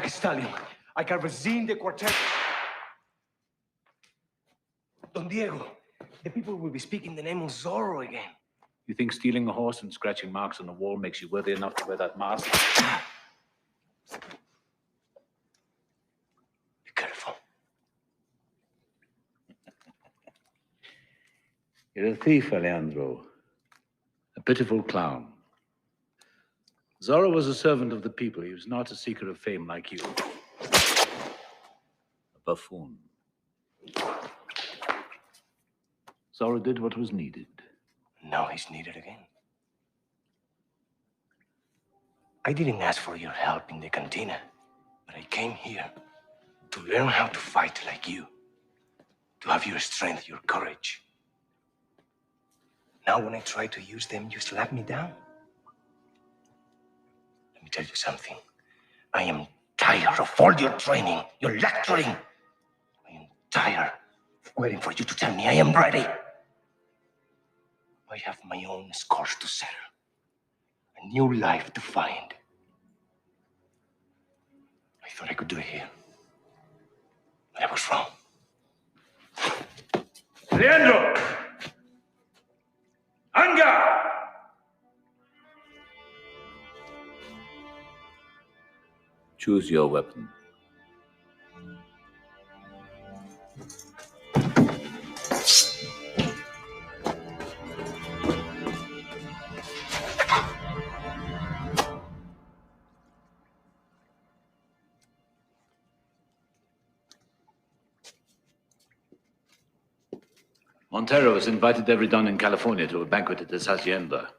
Stallion, I can resume the quartet. Don Diego, the people will be speaking the name of Zorro again. You think stealing a horse and scratching marks on the wall makes you worthy enough to wear that mask? Be careful. You're a thief, Alejandro. A pitiful clown. Zorro was a servant of the people. He was not a seeker of fame like you. A buffoon. Zorro did what was needed. Now he's needed again. I didn't ask for your help in the cantina, but I came here to learn how to fight like you. To have your strength, your courage. Now when I try to use them, you slap me down. Let me tell you something. I am tired of all your training, your lecturing. I am tired of waiting for you to tell me I am ready. I have my own scores to settle. A new life to find. I thought I could do it here. But I was wrong. Leandro! Anga! Choose your weapon. Montero has invited every don in California to a banquet at his hacienda.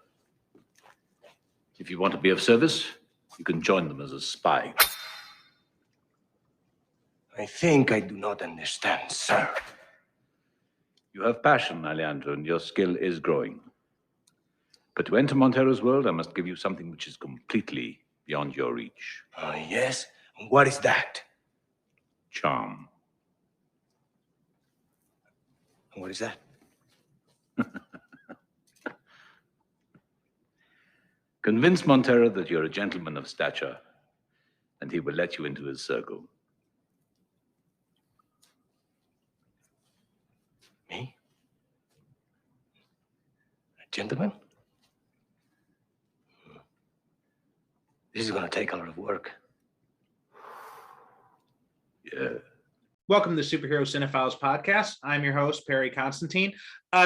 If you want to be of service, you can join them as a spy. I think I do not understand, sir. You have passion, Alejandro, and your skill is growing. But to enter Montero's world, I must give you something which is completely beyond your reach. Yes? And what is that? Charm. And what is that? Convince Montero that you're a gentleman of stature, and he will let you into his circle. Me? A gentleman? This is gonna take a lot of work. Yeah. Welcome to the Superhero Cinephiles podcast. I'm your host, Perry Constantine.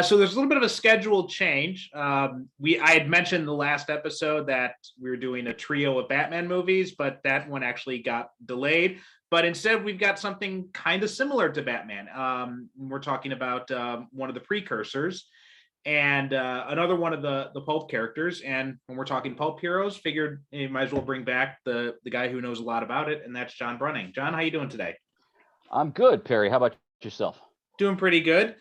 So there's a little bit of a schedule change. I had mentioned the last episode that we were doing a trio of Batman movies, but that one actually got delayed. But instead, we've got something kind of similar to Batman. We're talking about one of the precursors and another one of the Pulp characters. And when we're talking Pulp heroes, figured you might as well bring back the guy who knows a lot about it, and that's John Bruening. John, how you doing today? I'm good, Perry. How about yourself? Doing pretty good.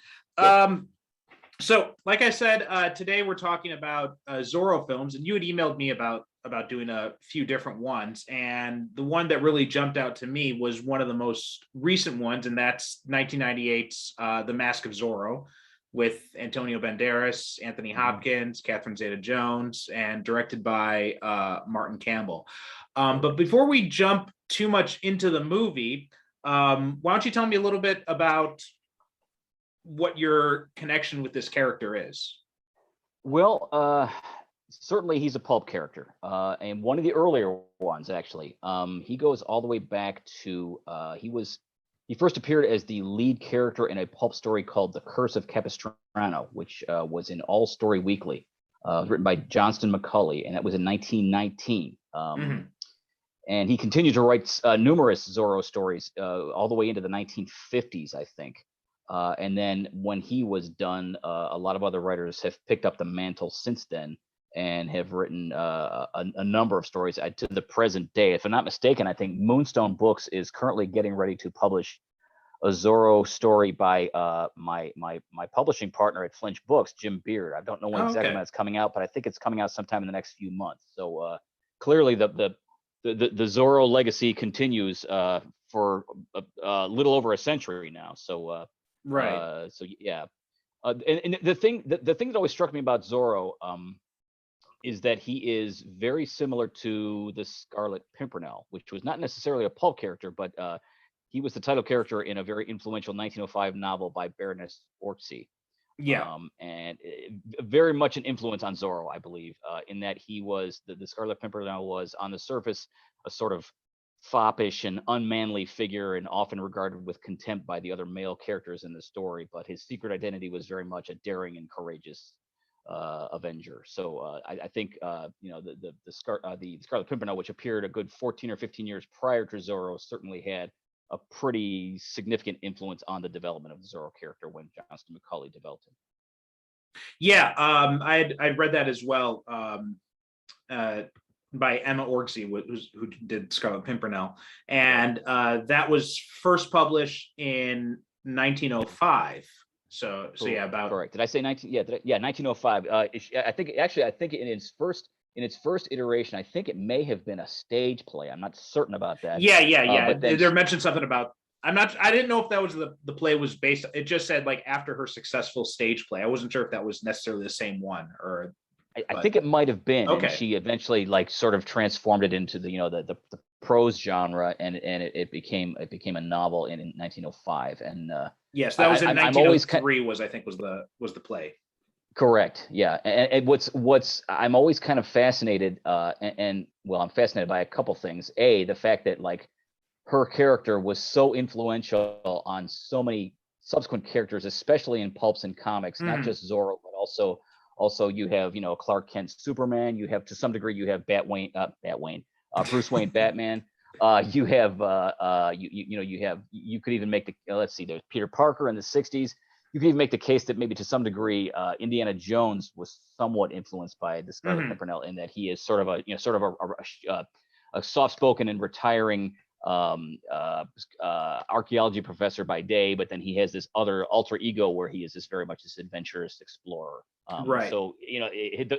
So, like I said, today we're talking about Zorro films, and you had emailed me about doing a few different ones. And the one that really jumped out to me was one of the most recent ones, and that's 1998's The Mask of Zorro, with Antonio Banderas, Anthony Hopkins, Catherine Zeta-Jones, and directed by Martin Campbell. But before we jump too much into the movie, why don't you tell me a little bit about what your connection with this character is? Well, certainly he's a pulp character, and one of the earlier ones, actually. He goes all the way back to he first appeared as the lead character in a pulp story called The Curse of Capistrano, which was in All Story Weekly, written by Johnston McCulley, and that was in 1919. And he continued to write numerous Zorro stories all the way into the 1950s, I think. And then when he was done, a lot of other writers have picked up the mantle since then and have written a number of stories to the present day. If I'm not mistaken, I think Moonstone Books is currently getting ready to publish a Zorro story by my publishing partner at Flinch Books, Jim Beard. I don't know when exactly when it's coming out, but I think it's coming out sometime in the next few months. So clearly the Zorro legacy continues for a little over a century now. So right. So yeah. And the thing that always struck me about Zorro, is that he is very similar to the Scarlet Pimpernel, which was not necessarily a pulp character, but he was the title character in a very influential 1905 novel by Baroness Orczy. Yeah. And very much an influence on Zorro, I believe, in that he was the Scarlet Pimpernel was on the surface a sort of foppish and unmanly figure, and often regarded with contempt by the other male characters in the story. But his secret identity was very much a daring and courageous Avenger. So I think the Scarlet Pimpernel, which appeared a good 14 or 15 years prior to Zorro, certainly had a pretty significant influence on the development of the Zorro character when Johnston McCauley developed him. Yeah, I'd read that as well, by Emma Orczy, who did Scarlet Pimpernel, and that was first published in 1905. So yeah, about correct. Did I say 19? Yeah, 1905. I think in its first iteration, I think it may have been a stage play. I'm not certain about that. Yeah. But then there mentioned something about. I didn't know if that was the play was based. It just said like after her successful stage play. I wasn't sure if that was necessarily the same one or. I think it might have been. Okay. And she eventually like sort of transformed it into the prose genre, and it became a novel in 1905. And yes, that was in 1903. Was the play. Correct. Yeah. And what's I'm always kind of fascinated, I'm fascinated by a couple things. The fact that like her character was so influential on so many subsequent characters, especially in pulps and comics, not just Zorro, but also you have Clark Kent Superman. You have to some degree you have Bruce Wayne Batman. You have you could even make the let's see, there's Peter Parker in the 60s. You can even make the case that maybe to some degree Indiana Jones was somewhat influenced by the Scarlet Pimpernel, in that he is sort of a soft-spoken and retiring archaeology professor by day, but then he has this other alter ego where he is very much this adventurous explorer. Right. So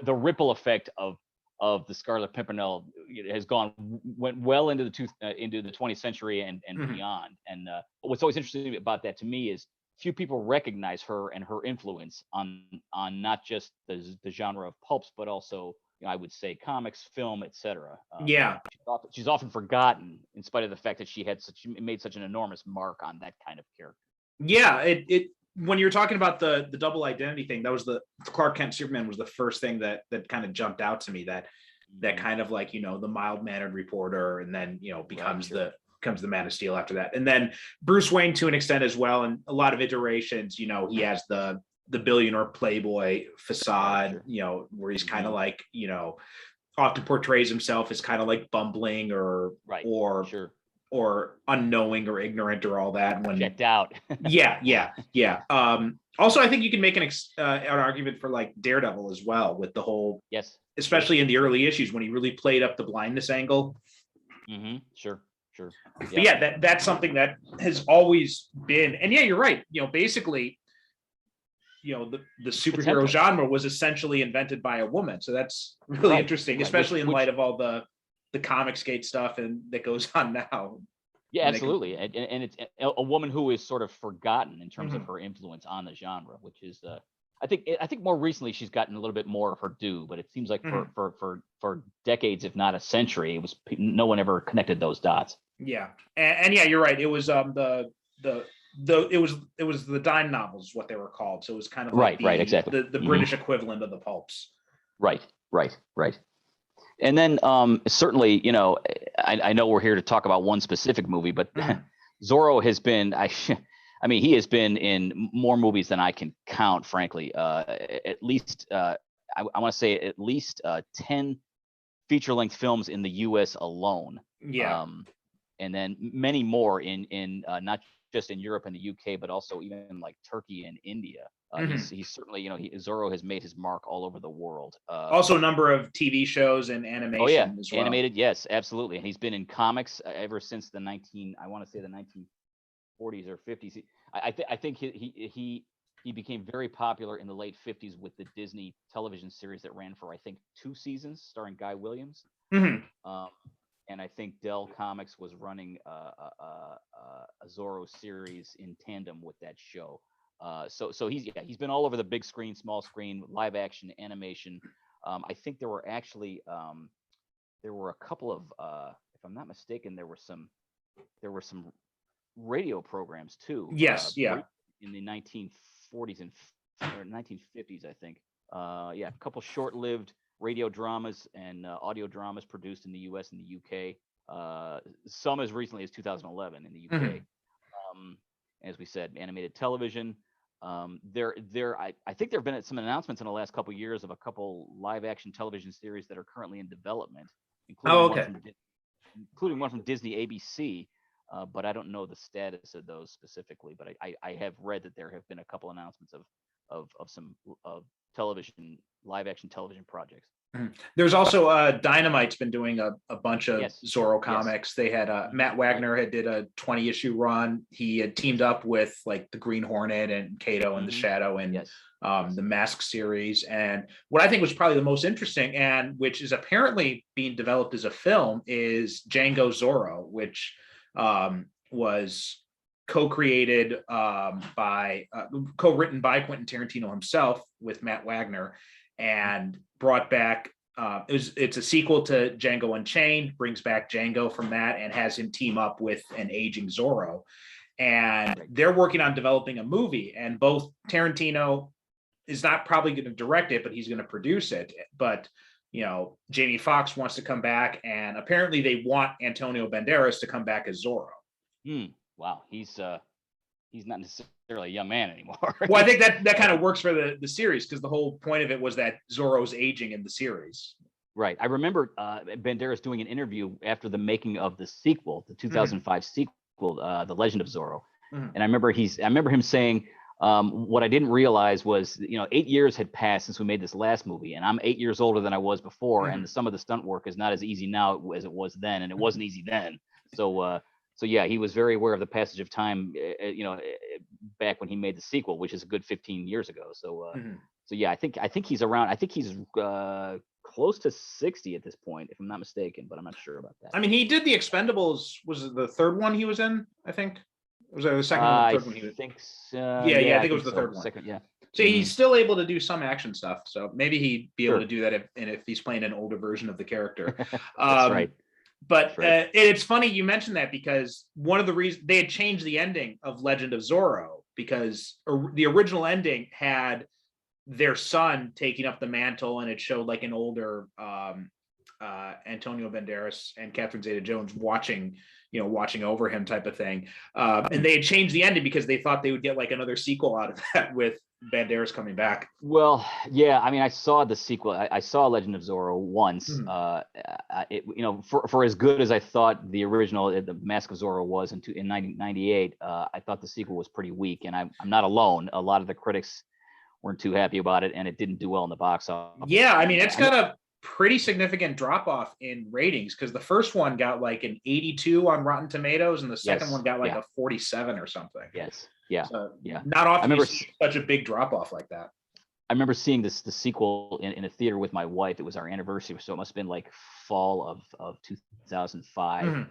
the ripple effect of the Scarlet Pimpernel went well into the 20th century and beyond. And what's always interesting about that to me is few people recognize her and her influence on not just the genre of pulps, but also I would say comics, film, etc. She's often forgotten in spite of the fact that she made such an enormous mark on that kind of character. Yeah, it when you're talking about the double identity thing, that was the Clark Kent Superman was the first thing that kind of jumped out to me, that kind of like the mild-mannered reporter, and then becomes the Man of Steel after that, and then Bruce Wayne to an extent as well, and a lot of iterations. He has the billionaire playboy facade, where he's kind of like often portrays himself as kind of like bumbling or unknowing or ignorant or all that. When checked out. yeah. Also, I think you can make an argument for like Daredevil as well, with the whole especially in the early issues when he really played up the blindness angle. Sure. But that's something that has always been, and you're right. Basically, the superhero genre was essentially invented by a woman. So that's really interesting, especially in light of all the Comicsgate stuff and that goes on now. Yeah, absolutely. And it's a woman who is sort of forgotten in terms of her influence on the genre, which is I think more recently she's gotten a little bit more of her due, but it seems like for decades, if not a century, no one ever connected those dots. Yeah. And you're right. It was it was the dime novels, what they were called. So it was kind of like exactly the British equivalent of the pulps. Right. And then certainly, I know we're here to talk about one specific movie, but Zorro has been, he has been in more movies than I can count, frankly. At least, I want to say at least 10 feature-length films in the U.S. alone. Yeah. And then many more in not just in Europe and the UK, but also even like Turkey and India. He's certainly, Zorro has made his mark all over the world. Also a number of TV shows and animation as well. Animated, yes, absolutely. And he's been in comics ever since the 1940s or 50s. I think he became very popular in the late 50s with the Disney television series that ran for, I think, 2 seasons, starring Guy Williams. And I think Dell Comics was running a Zorro series in tandem with that show. So he's been all over the big screen, small screen, live action, animation. I think there were actually there were a couple of, if I'm not mistaken, there were some radio programs too. Yes, yeah. In the 1940s or 1950s, I think. Yeah, a couple short-lived radio dramas and audio dramas produced in the U.S. and the U.K. Some as recently as 2011 in the U.K. As we said, animated television. I think there have been some announcements in the last couple of years of a couple live-action television series that are currently in development, including one from Disney ABC. But I don't know the status of those specifically. But I have read that there have been a couple announcements of some television live action television projects. There's also Dynamite's been doing a bunch of Zorro comics. They had Matt Wagner had did a 20-issue run. He had teamed up with like the Green Hornet and Kato and the Shadow and the Mask series. And what I think was probably the most interesting, and which is apparently being developed as a film, is Django Zorro, which was co-created co-written by Quentin Tarantino himself with Matt Wagner, and brought back it's a sequel to Django Unchained, brings back Django from that and has him team up with an aging Zorro, and they're working on developing a movie, and both Tarantino is not probably going to direct it, but he's going to produce it. But Jamie Foxx wants to come back, and apparently they want Antonio Banderas to come back as Zorro. Wow, he's not necessarily a young man anymore. Well, I think that kind of works for the series, because the whole point of it was that Zorro's aging in the series. Right. I remember Banderas doing an interview after the making of the sequel, the 2005 sequel, The Legend of Zorro, and I remember him saying, what I didn't realize was, 8 years had passed since we made this last movie, and I'm 8 years older than I was before, and some of the stunt work is not as easy now as it was then, and it wasn't easy then. So yeah, he was very aware of the passage of time, back when he made the sequel, which is a good 15 years ago. So yeah, I think he's around. I think he's close to 60 at this point, if I'm not mistaken, but I'm not sure about that. I mean, he did the Expendables. Was it the third one he was in? I think. Was it the second one? The third one he was. I think so. Yeah, I think it was the third one. Second, yeah. So he's still able to do some action stuff. So maybe he'd be able to do that if he's playing an older version of the character. That's right. But it's funny you mentioned that, because one of the reasons they had changed the ending of Legend of Zorro, because the original ending had their son taking up the mantle, and it showed like an older Antonio Banderas and Catherine Zeta-Jones watching over him type of thing. And they had changed the ending because they thought they would get like another sequel out of that with Banderas coming back. Well, yeah, I mean, I saw the sequel. I saw Legend of Zorro once. For as good as I thought the original, the Mask of Zorro was in 1998, I thought the sequel was pretty weak, and I'm not alone. A lot of the critics weren't too happy about it, and it didn't do well in the box office. Yeah, I mean, it's got a pretty significant drop off in ratings, because the first one got like an 82 on Rotten Tomatoes, and the second one got like a 47 or something. Yes. Yeah. So yeah. Not often you see such a big drop off like that. I remember seeing the sequel in a theater with my wife. It was our anniversary, so it must have been like fall of 2005.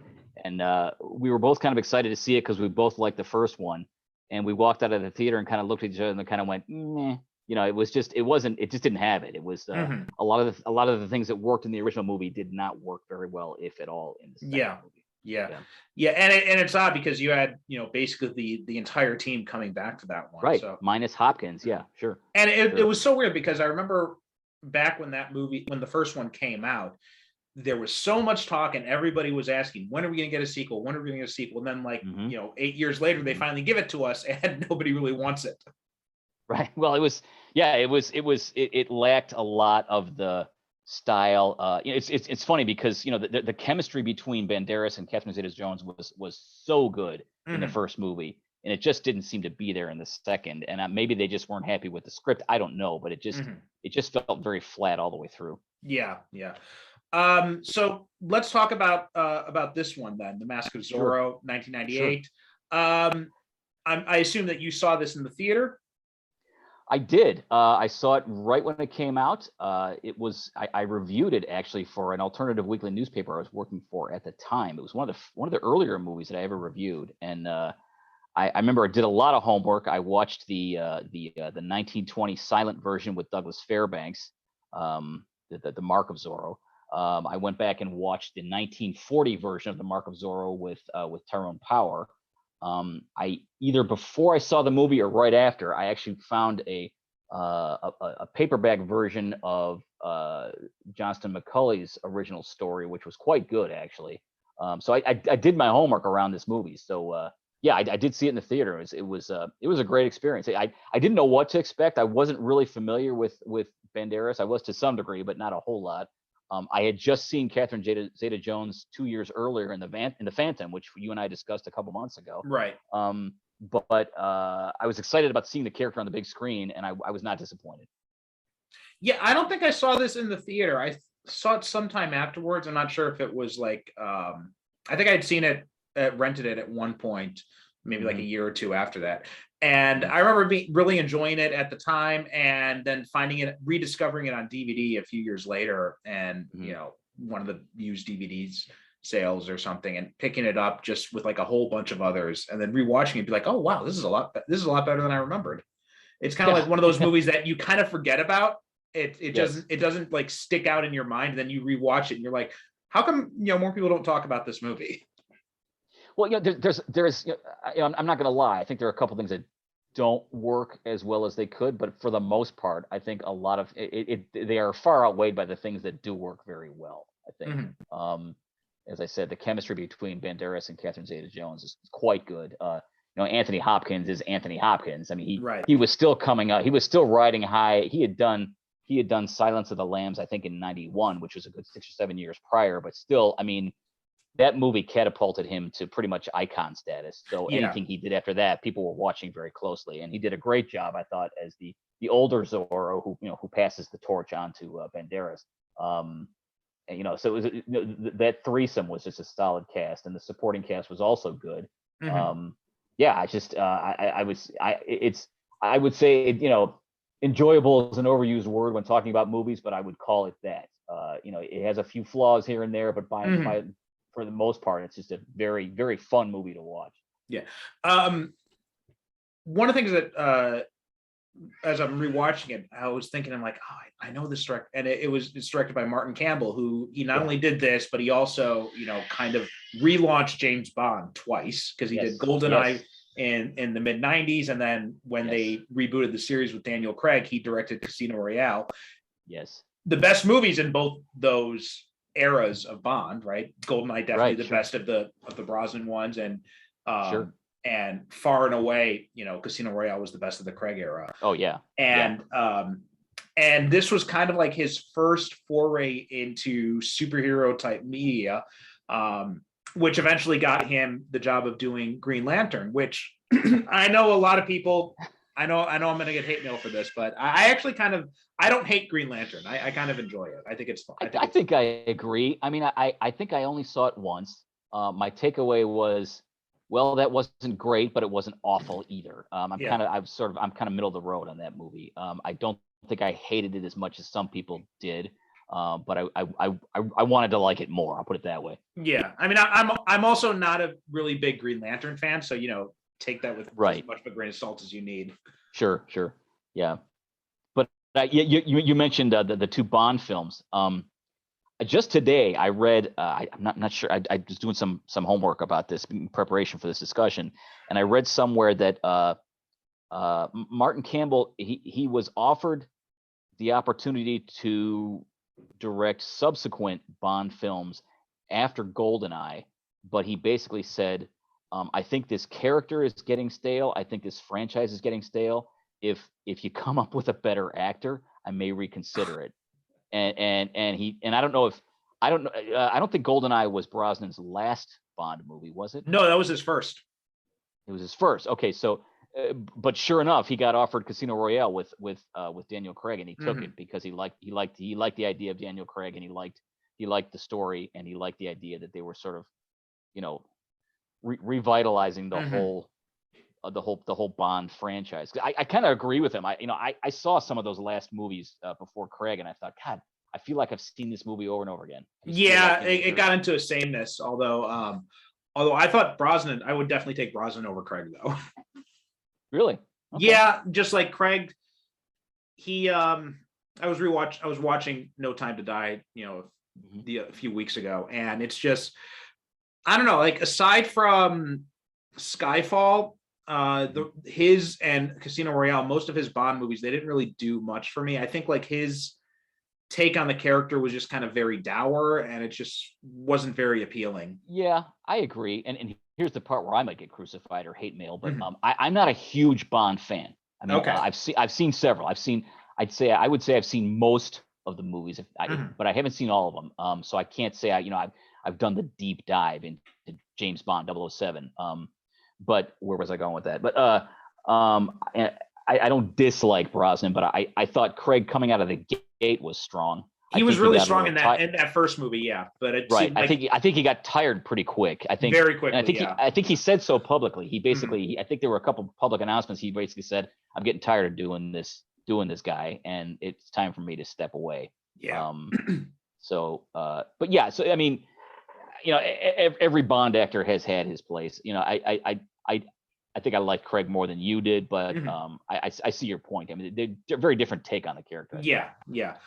And we were both kind of excited to see it because we both liked the first one. And we walked out of the theater and kind of looked at each other and kind of went, meh. It just didn't have it. It was a lot of the things that worked in the original movie did not work very well, if at all, in the second movie. Yeah. And it's odd because you had, basically the entire team coming back to that one. Right. So. Minus Hopkins. Yeah, sure. And it was so weird, because I remember back when the first one came out, there was so much talk and everybody was asking, when are we going to get a sequel? When are we going to get a sequel? And then 8 years later, they finally give it to us, and nobody really wants it. Right. Well, it lacked a lot of the style. It's funny because the chemistry between Banderas and Catherine Zeta-Jones was so good in the first movie, and it just didn't seem to be there in the second. And maybe they just weren't happy with the script. I don't know, but it just felt very flat all the way through. Yeah. So let's talk about this one then, The Mask of Zorro, 1998. Sure. I assume that you saw this in the theater. I did. I saw it right when it came out. I reviewed it actually for an alternative weekly newspaper I was working for at the time. It was one of the earlier movies that I ever reviewed, and I remember I did a lot of homework. I watched the 1920 silent version with Douglas Fairbanks, the Mark of Zorro. I went back and watched the 1940 version of the Mark of Zorro with Tyrone Power. I either before I saw the movie or right after, I actually found a paperback version of Johnston McCulley's original story, which was quite good actually. So I did my homework around this movie. So yeah, I did see it in the theater. It was a great experience. I didn't know what to expect. I wasn't really familiar with Banderas. I was to some degree, but not a whole lot. I had just seen Catherine Zeta-Jones 2 years earlier in the Phantom, which you and I discussed a couple months ago. Right. But I was excited about seeing the character on the big screen, and I was not disappointed. Yeah, I don't think I saw this in the theater. I saw it sometime afterwards. I'm not sure if it was like I think I'd seen it, rented it at one point, maybe like a year or two after that. And I remember really enjoying it at the time, and then rediscovering it on DVD a few years later, and you know, one of the used DVDs sales or something, and picking it up just with like a whole bunch of others, and then rewatching it and be like, oh wow, this is a lot better than I remembered. It's kind of like one of those movies that you kind of forget about. It doesn't like stick out in your mind. Then you rewatch it and you're like, how come, you know, more people don't talk about this movie? Well, you know, there's you know, I'm not going to lie. I think there are a couple things that don't work as well as they could, but for the most part, I think a lot of they are far outweighed by the things that do work very well. I think, as I said, the chemistry between Banderas and Catherine Zeta-Jones is quite good. You know, Anthony Hopkins is Anthony Hopkins. I mean, he was still coming up. He was still riding high. He had done Silence of the Lambs, I think, in '91, which was a good 6 or 7 years prior. But still, I mean, that movie catapulted him to pretty much icon status. So anything he did after that, people were watching very closely, and he did a great job, I thought, as the older Zorro who passes the torch on to Banderas. And, you know, so it was, that threesome was just a solid cast, and the supporting cast was also good. Yeah, I just I would say, you know, enjoyable is an overused word when talking about movies, but I would call it that. You know, it has a few flaws here and there, but for the most part, it's just a very, very fun movie to watch. Yeah. One of the things that as I'm rewatching it, I was thinking, I'm like, oh, I know this director, and it's directed by Martin Campbell, who he not only did this, but he also, you know, kind of relaunched James Bond twice, because he did GoldenEye in the mid '90s, and then when they rebooted the series with Daniel Craig, he directed Casino Royale. Yes, the best movies in both those eras of Bond, right? GoldenEye definitely the best of the Brosnan ones, and and far and away, you know, Casino Royale was the best of the Craig era. Oh yeah. And this was kind of like his first foray into superhero type media, which eventually got him the job of doing Green Lantern, which I know a lot of people, I know I'm going to get hate mail for this, but I actually I don't hate Green Lantern. I kind of enjoy it. I think it's fun. I think I agree. I mean, I think I only saw it once. My takeaway was, well, that wasn't great, but it wasn't awful either. I'm kind of middle of the road on that movie. I don't think I hated it as much as some people did. But I wanted to like it more. I'll put it that way. Yeah, I mean, I'm also not a really big Green Lantern fan, so, you know, take that with as much of a grain of salt as you need. Sure, yeah. But you mentioned the two Bond films. Just today, I read. I'm not sure. I was doing some homework about this in preparation for this discussion, and I read somewhere that Martin Campbell he was offered the opportunity to direct subsequent Bond films after GoldenEye, but he basically said, I think this character is getting stale. I think this franchise is getting stale. If you come up with a better actor, I may reconsider it. And I don't know I don't think GoldenEye was Brosnan's last Bond movie, was it? No, that was his first. It was his first. Okay, so but sure enough, he got offered Casino Royale with Daniel Craig, and he took it because he liked the idea of Daniel Craig, and he liked the story, and he liked the idea that they were sort of, you know, revitalizing the whole Bond franchise. I kind of agree with him. I saw some of those last movies before Craig, and I thought, God, I feel like I've seen this movie over and over again. Yeah, it got into a sameness. Although I thought Brosnan, I would definitely take Brosnan over Craig though. Really? Okay. Yeah, just like Craig, he I was watching No Time to Die, a few weeks ago, and it's just, I don't know, like aside from Skyfall, his and Casino Royale, most of his Bond movies, they didn't really do much for me. I think like his take on the character was just kind of very dour, and it just wasn't very appealing. Yeah, I agree. And here's the part where I might get crucified or hate mail, but Mhm. I'm not a huge Bond fan. I mean, Okay. I've seen several. I would say I've seen most of the movies, Mhm. but I haven't seen all of them. So I can't say I've done the deep dive into James Bond 007. But where was I going with that? But I don't dislike Brosnan, but I thought Craig coming out of the gate was strong. He I was think really got a strong little in that first movie, yeah. But it right. seemed like I think he got tired pretty quick. I think very and quickly, yeah. I think he said so publicly. He basically, I think there were a couple public announcements. He basically said, "I'm getting tired of doing this guy, and it's time for me to step away." Yeah. But yeah. So I mean, every Bond actor has had his place. I think I like Craig more than you did, but Mhm. I see your point. I mean, they're very different take on the character. Yeah, yeah.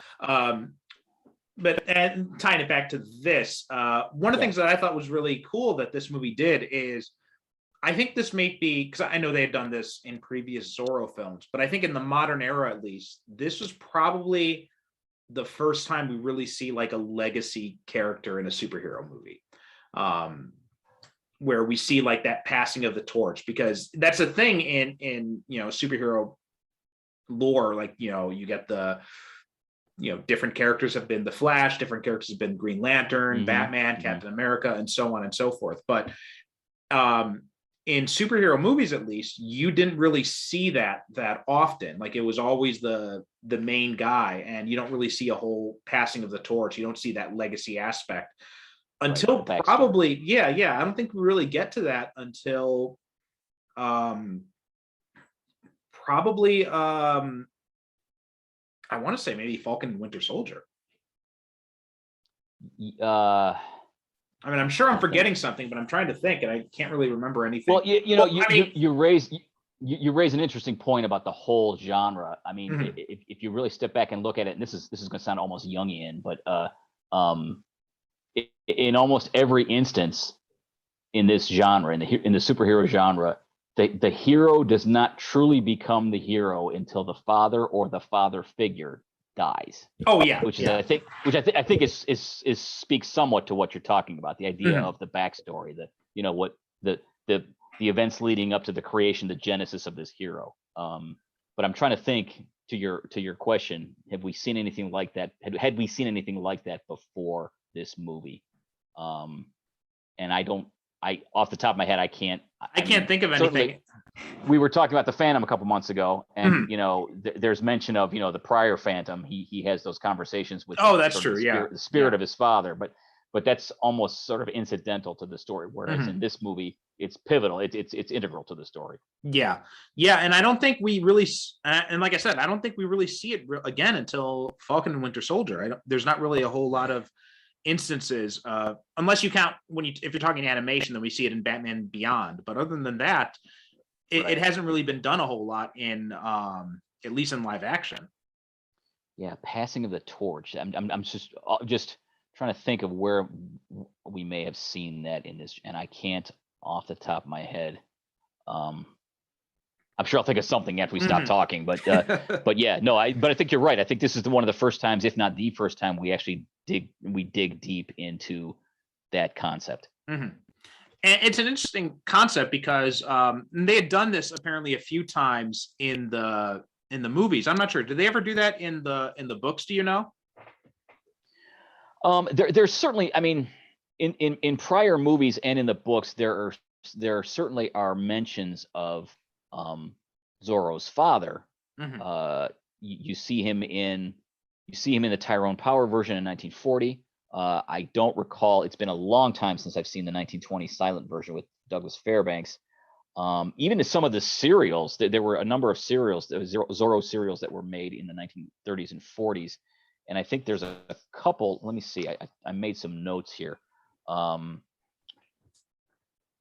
But and tying it back to this, one of the things that I thought was really cool that this movie did is, I think this may be, because I know they had done this in previous Zorro films, but I think in the modern era, at least, this was probably the first time we really see like a legacy character in a superhero movie, where we see like that passing of the torch, because that's a thing in superhero lore. Like you get the different characters have been the Flash, different characters have been Green Lantern, Batman, Captain America, and so on and so forth. But in superhero movies, at least, you didn't really see that often. Like it was always the main guy, and you don't really see a whole passing of the torch. You don't see that legacy aspect until probably, yeah. I don't think we really get to that until probably I want to say maybe Falcon and Winter Soldier. I mean, I'm sure I'm forgetting something, but I'm trying to think, and I can't really remember anything. Well, you raise an interesting point about the whole genre. I mean, if you really step back and look at it, and this is going to sound almost Jungian, but in almost every instance in this genre, in the superhero genre, the hero does not truly become the hero until the father or the father figure dies. Oh yeah, which I think is speaks somewhat to what you're talking about. The idea of the backstory, what the events leading up to the creation, the genesis of this hero. But I'm trying to think to your question: have we seen anything like that? Had we seen anything like that before this movie? And I off the top of my head, I can't think of anything. We were talking about the Phantom a couple months ago, and there's mention of the prior Phantom. He has those conversations with that's true. The spirit of his father, but that's almost sort of incidental to the story. Whereas in this movie, it's pivotal. It's integral to the story. Yeah, and I don't think we really, and like I said, I don't think we really see it again until Falcon and Winter Soldier. There's not really a whole lot of instances, unless you count if you're talking animation, then we see it in Batman Beyond. But other than that, it hasn't really been done a whole lot in at least in live action. Yeah, passing of the torch. I'm just trying to think of where we may have seen that in this, and I can't off the top of my head. I'm sure I'll think of something after we stop talking, but yeah, no, but I think you're right. I think this is one of the first times, if not the first time, we actually dig deep into that concept. And it's an interesting concept because they had done this apparently a few times in the movies. I'm not sure. Did they ever do that in the books? Do you know? There's certainly, I mean, in prior movies and in the books, there certainly are mentions of Zorro's father. You see him in the Tyrone Power version in 1940. I don't recall. It's been a long time since I've seen the 1920 silent version with Douglas Fairbanks. Even in some of the serials, there were a number of serials, Zorro serials that were made in the 1930s and 40s. And I think there's a couple. Let me see. I made some notes here.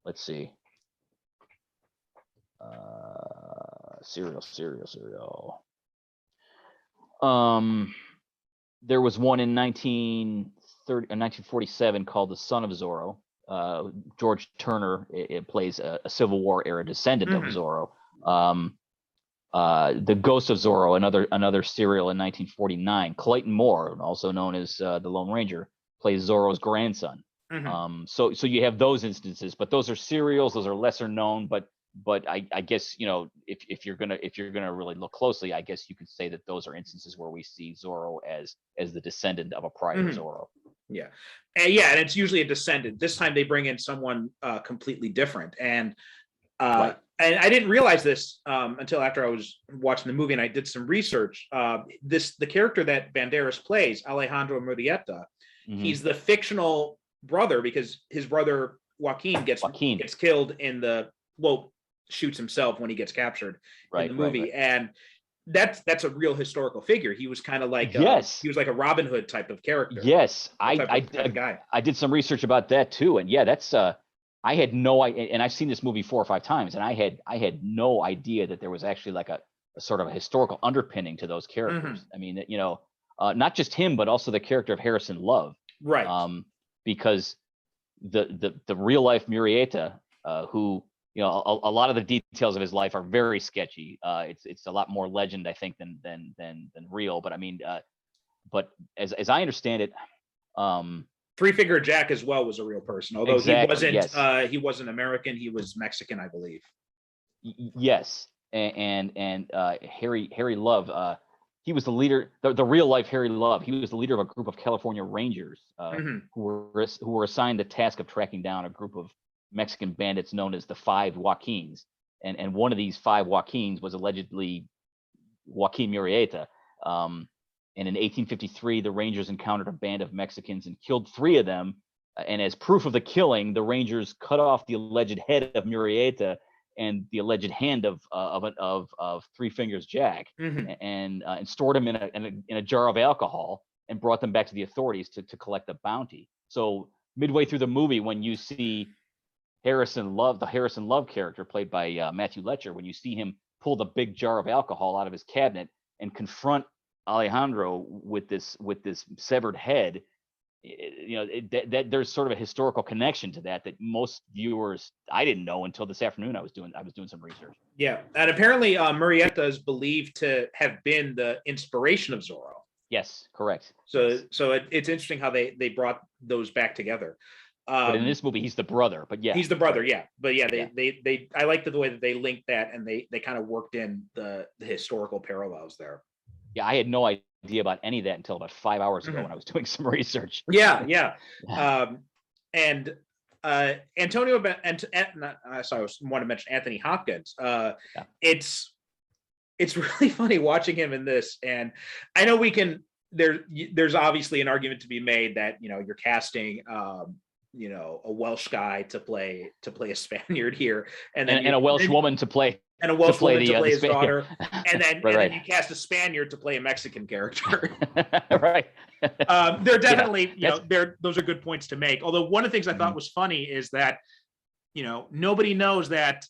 Let's see. Serial. There was one in 1947 called The Son of Zorro. George Turner it plays a Civil War era descendant of Zorro. The Ghost of Zorro, another serial in 1949. Clayton Moore, also known as the Lone Ranger, plays Zorro's grandson. So you have those instances, but those are serials. Those are lesser known, but I guess, you know, if you're gonna really look closely, I guess you could say that those are instances where we see Zorro as the descendant of a prior Zorro. Yeah, and it's usually a descendant. This time they bring in someone completely different, and right. And I didn't realize this until after I was watching the movie and I did some research. The character that Banderas plays, Alejandro Murrieta, he's the fictional brother because his brother Joaquin gets killed shoots himself when he gets captured in the movie. Right. And that's a real historical figure. He was kind of like he was like a Robin Hood type of character. Yes, I did some research about that too, and that's I had no idea, and I've seen this movie 4 or 5 times, and I had no idea that there was actually like a sort of a historical underpinning to those characters. I mean, you know, not just him, but also the character of Harrison Love, right? Because the real life Murrieta, who, you know, a lot of the details of his life are very sketchy. It's a lot more legend, I think, than real. But I mean, but as I understand it, Three-Finger Jack as well was a real person, although he wasn't American. He was Mexican, I believe. Yes, and Harry Love, he was the leader, the real life Harry Love. He was the leader of a group of California Rangers who were assigned the task of tracking down a group of Mexican bandits known as the Five Joaquins, and one of these 5 Joaquins was allegedly Joaquin Murrieta. And in 1853, the Rangers encountered a band of Mexicans and killed 3 of them. And as proof of the killing, the Rangers cut off the alleged head of Murrieta and the alleged hand of Three Fingers Jack, and stored them in a jar of alcohol and brought them back to the authorities to collect the bounty. So midway through the movie, when you see Harrison Love, the Harrison Love character played by Matthew Letcher, when you see him pull the big jar of alcohol out of his cabinet and confront Alejandro with this severed head, you know, that there's sort of a historical connection to that most viewers, I didn't know until this afternoon. I was doing some research. Yeah, and apparently Murrieta is believed to have been the inspiration of Zorro. Yes, correct. So it's interesting how they brought those back together. But in this movie, he's the brother. But yeah, he's the brother. Yeah, but they I like the way that they linked that, and they kind of worked in the historical parallels there. Yeah, I had no idea about any of that until about 5 hours ago when I was doing some research. Yeah. And Antonio, I want to mention Anthony Hopkins. It's really funny watching him in this, and I know there's obviously an argument to be made that, you know, you're casting you know, a Welsh guy to play a Spaniard here, and a Welsh woman to play. And a Welsh woman to play his daughter, and then you cast a Spaniard to play a Mexican character. Right. They're definitely, those are good points to make. Although one of the things I thought was funny is that, you know, nobody knows that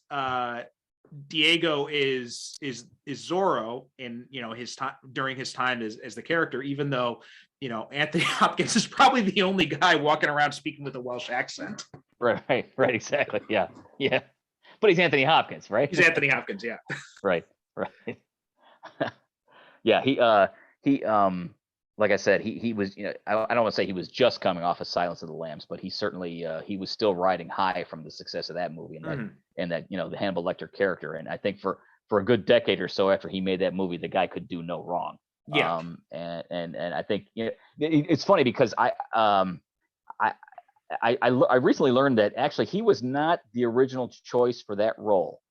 Diego is Zorro in, you know, his time during his time as the character, even though, you know, Anthony Hopkins is probably the only guy walking around speaking with a Welsh accent. Right, exactly. Yeah. But he's Anthony Hopkins, right? He's Anthony Hopkins, yeah. Right. Yeah, he like I said, he was, you know, I don't want to say he was just coming off of Silence of the Lambs, but he certainly he was still riding high from the success of that movie and that you know, the Hannibal Lecter character. And I think for a good decade or so after he made that movie, the guy could do no wrong. Yeah. And I think, you know, it's funny because I recently learned that actually he was not the original choice for that role.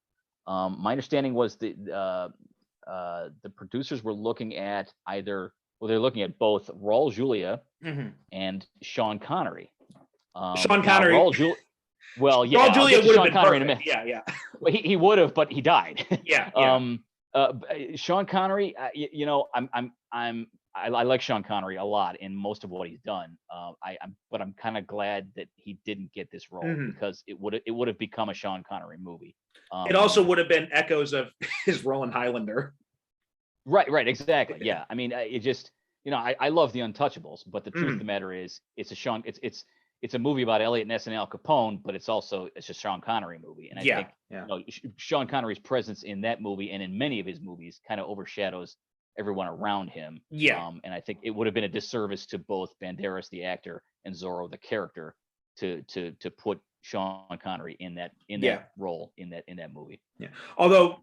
My understanding was the producers were looking at they're looking at both Raul Julia and Sean Connery. Sean Connery. Raul Julia would have been perfect. Yeah. Well, he would have, but he died. Yeah. Sean Connery, you know, I like Sean Connery a lot in most of what he's done. But I'm kind of glad that he didn't get this role because it would have become a Sean Connery movie. It also would have been echoes of his role in Highlander. Right, exactly. Yeah, I mean, it just, I love The Untouchables, but the truth of the matter is, it's a movie about Elliot Ness and Al Capone, but it's a Sean Connery movie, and I think Sean Connery's presence in that movie and in many of his movies kind of overshadows everyone around him. And I think it would have been a disservice to both Banderas the actor and Zorro the character to put Sean Connery in that role in that movie. Yeah. Although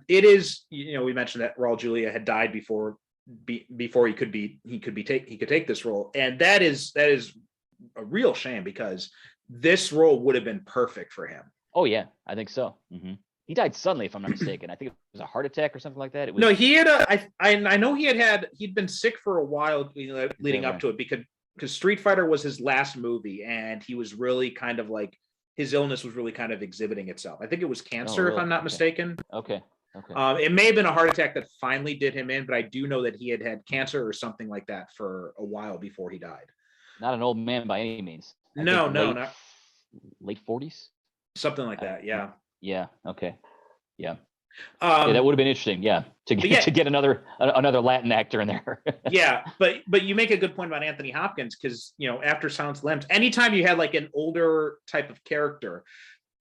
it is, we mentioned that Raul Julia had died before he could take this role, and that is a real shame, because this role would have been perfect for him. Oh yeah, I think so. He died suddenly, if I'm not mistaken. I think it was a heart attack or something like that. No, he had I know he'd been sick for a while leading up to it, because Street Fighter was his last movie, and he was really kind of like, his illness was really kind of exhibiting itself. I think it was cancer, if I'm not mistaken. Okay. It may have been a heart attack that finally did him in, but I do know that he had cancer or something like that for a while before he died. Not an old man by any means. No, not late 40s. Something like that. Yeah. Yeah. Okay. Yeah. That would have been interesting. Yeah, to get another Latin actor in there. Yeah, but you make a good point about Anthony Hopkins, because after Silence of the Lambs, anytime you had like an older type of character,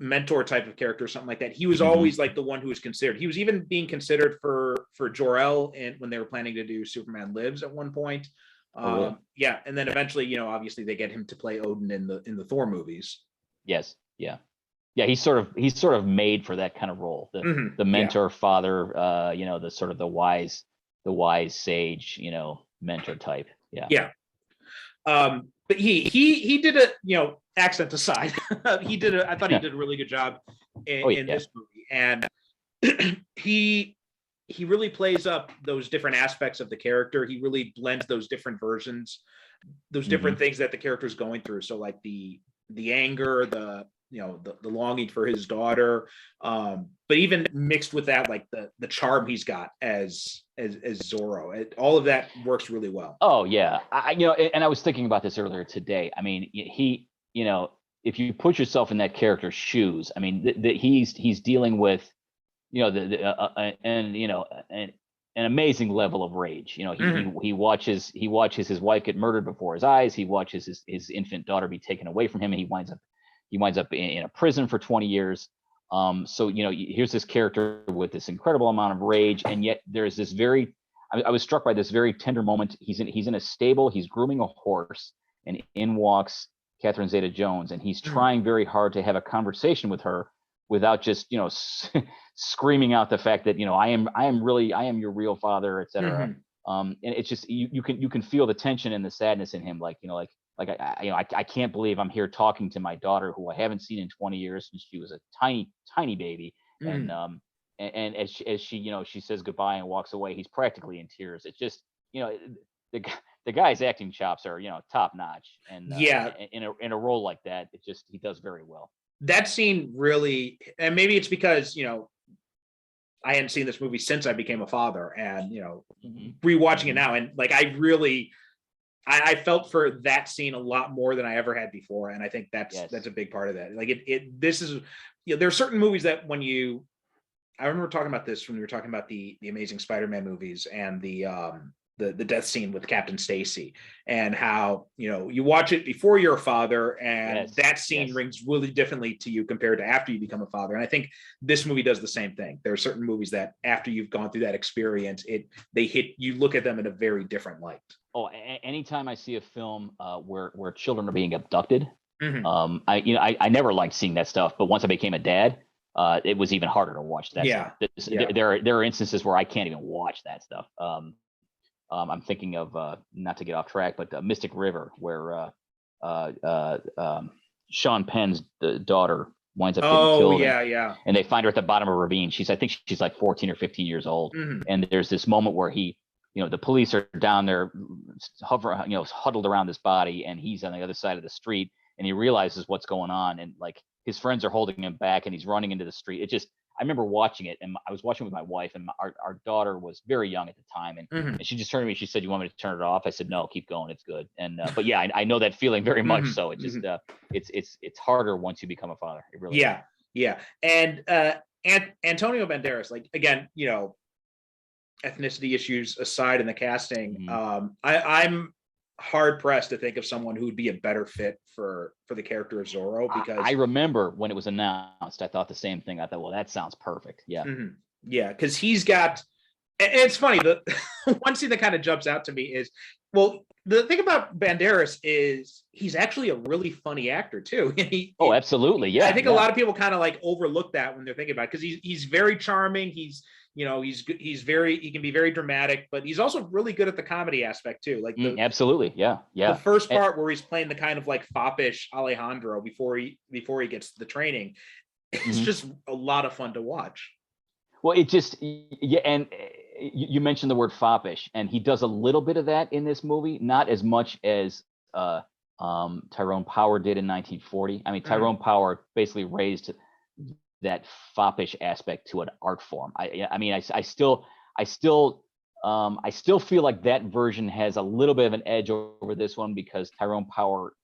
mentor type of character, something like that, he was always like the one who was considered. He was even being considered for Jor-El, and when they were planning to do Superman Lives at one point. Yeah, and then eventually, obviously they get him to play Odin in the Thor movies. Yes. Yeah. He's sort of made for that kind of role, the mentor, father, the sort of the wise sage, mentor type. Yeah. Yeah. But he did a, accent aside, I thought he did a really good job in this movie, and he really plays up those different aspects of the character. He really blends those different versions, those different things that the character is going through. So like the anger, the longing for his daughter, but even mixed with that, like the charm he's got as Zorro, all of that works really well. Oh yeah, and I was thinking about this earlier today. I mean, he, if you put yourself in that character's shoes, I mean, he's dealing with, an amazing level of rage. He watches his wife get murdered before his eyes. He watches his infant daughter be taken away from him, and he winds up in a prison for 20 years. So, here's this character with this incredible amount of rage, and yet there's this I was struck by this very tender moment. He's in a stable, he's grooming a horse, and in walks Catherine Zeta-Jones, and he's trying very hard to have a conversation with her without just, screaming out the fact that, I am your real father, etc. And it's just, you can feel the tension and the sadness in him, like, I can't believe I'm here talking to my daughter, who I haven't seen in 20 years since she was a tiny baby. And as she says goodbye and walks away, he's practically in tears. It's just, the guy's acting chops are, top notch. And in a role like that, he does very well. That scene really, and maybe it's because, I hadn't seen this movie since I became a father, and, rewatching it now, and like, I felt for that scene a lot more than I ever had before, and I think that's a big part of that. Like this is, there are certain movies that I remember talking about this when we were talking about the Amazing Spider-Man movies, and the death scene with Captain Stacy, and how you watch it before you're a father, and that scene rings really differently to you compared to after you become a father. And I think this movie does the same thing. There are certain movies that after you've gone through that experience, you look at them in a very different light. Oh, anytime I see a film where children are being abducted, I never liked seeing that stuff. But once I became a dad, it was even harder to watch that stuff. There are instances where I can't even watch that stuff. I'm thinking of, not to get off track, but Mystic River, where Sean Penn's daughter winds up getting killed. And they find her at the bottom of a ravine. I think she's like 14 or 15 years old. And there's this moment where the police are down there huddled around this body, and he's on the other side of the street, and he realizes what's going on, and like his friends are holding him back, and he's running into the street. I remember watching it, and I was watching with my wife, and our daughter was very young at the time, and she just turned to me. She said, "You want me to turn it off?" I said, "No, keep going. It's good." And but yeah, I know that feeling very much. So it just it's harder once you become a father. It really is. And Antonio Banderas, like, again, ethnicity issues aside in the casting, Mhm. I'm hard pressed to think of someone who would be a better fit for the character of Zorro I because remember when it was announced, I thought the same thing. I thought, well, that sounds perfect. Yeah. mhm, yeah, because he's got. It's funny. The one scene that kind of jumps out to me is, well, the thing about Banderas is he's actually a really funny actor too. Oh, absolutely. I Yeah. think a Yeah. lot of people kind of like overlook that when they're thinking about it because he's very charming. He can be very dramatic, but he's also really good at the comedy aspect too. Like Absolutely. Yeah. the Yeah. first part where he's playing the kind of like foppish Alejandro before he gets to the training, it's Mhm. just a lot of fun to watch. Well, it just yeah, and you mentioned the word foppish, and he does a little bit of that in this movie, not as much as uh, Tyrone Power did in 1940. I mean, Mhm. Tyrone Power basically raised that foppish aspect to an art form. I mean, I still feel like that version has a little bit of an edge over this one because Tyrone Power,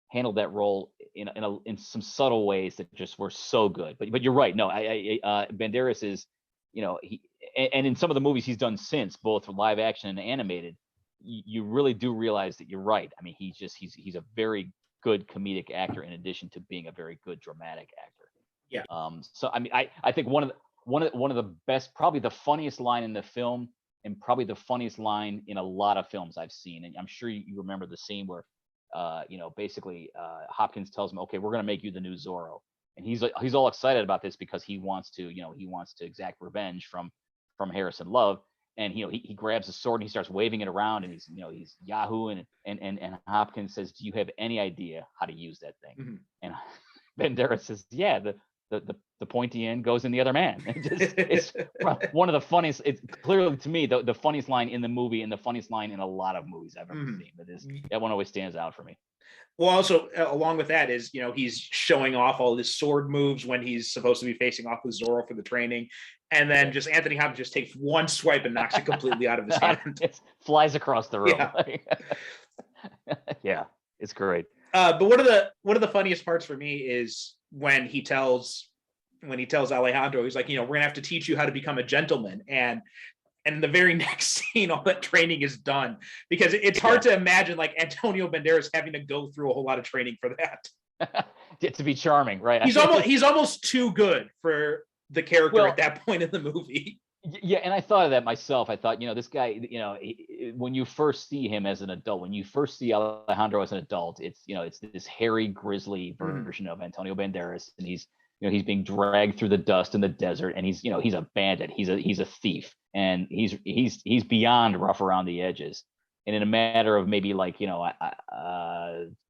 handled that role in some subtle ways that just were so good. But you're right. No, Banderas is, he and in some of the movies he's done since, both live action and animated, you really do realize that you're right. I mean, he's a very good comedic actor in addition to being a very good dramatic actor. Yeah. So I mean, I think one of the best, probably the funniest line in the film, and probably the funniest line in a lot of films I've seen. And I'm sure you remember the scene where basically Hopkins tells him, "Okay, we're going to make you the new Zorro," and he's all excited about this because he wants to exact revenge from Harrison Love, and he grabs a sword and he starts waving it around, and he's Yahoo, and Hopkins says, "Do you have any idea how to use that thing?" Mhm. And Banderas says, "Yeah, the pointy end goes in the other man." It's one of the funniest. It's clearly to me the funniest line in the movie and the funniest line in a lot of movies I've ever Mhm. seen. That one always stands out for me. Well, also along with that is he's showing off all his sword moves when he's supposed to be facing off with Zorro for the training, and then Yeah. just Anthony Hopkins just takes one swipe and knocks it completely out of his hand. It flies across the room. Yeah. Yeah, it's great. But one of the funniest parts for me is when he tells Alejandro, he's like, we're gonna have to teach you how to become a gentleman, and in the very next scene, all that training is done because it's hard to imagine like Antonio Banderas having to go through a whole lot of training for that. To be charming, right? He's almost too good for the character Well, at that point in the movie. yeah, and I thought of that myself. I thought, this guy, when you first see him as an adult, when you first see Alejandro as an adult, it's this hairy, grisly Mhm. version of Antonio Banderas, and he's being dragged through the dust in the desert, and he's a bandit, he's a thief, and he's beyond rough around the edges. And in a matter of maybe like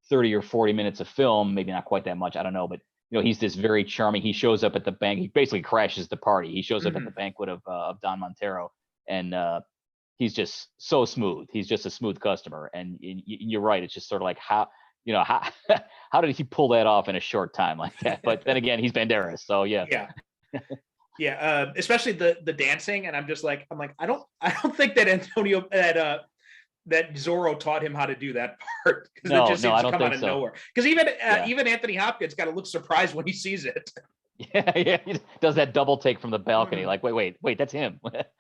30 or 40 minutes of film, maybe not quite that much, I don't know, but he's this very charming. He shows up at the bank. He basically crashes the party. He shows up at the Mhm. banquet of Don Montero, and he's just so smooth. He's just a smooth customer. And you're right. It's just sort of like how how did he pull that off in a short time like that? But then again, he's Banderas, so yeah. Yeah. Yeah, especially the dancing, and I'm like, I don't think that that Zorro taught him how to do that part because it No, just no, seems I to don't come out think of so. nowhere. Because even Yeah, even Anthony Hopkins got to look surprised when he sees it. yeah, yeah. He does that double take from the balcony, Mhm. like wait, that's him. But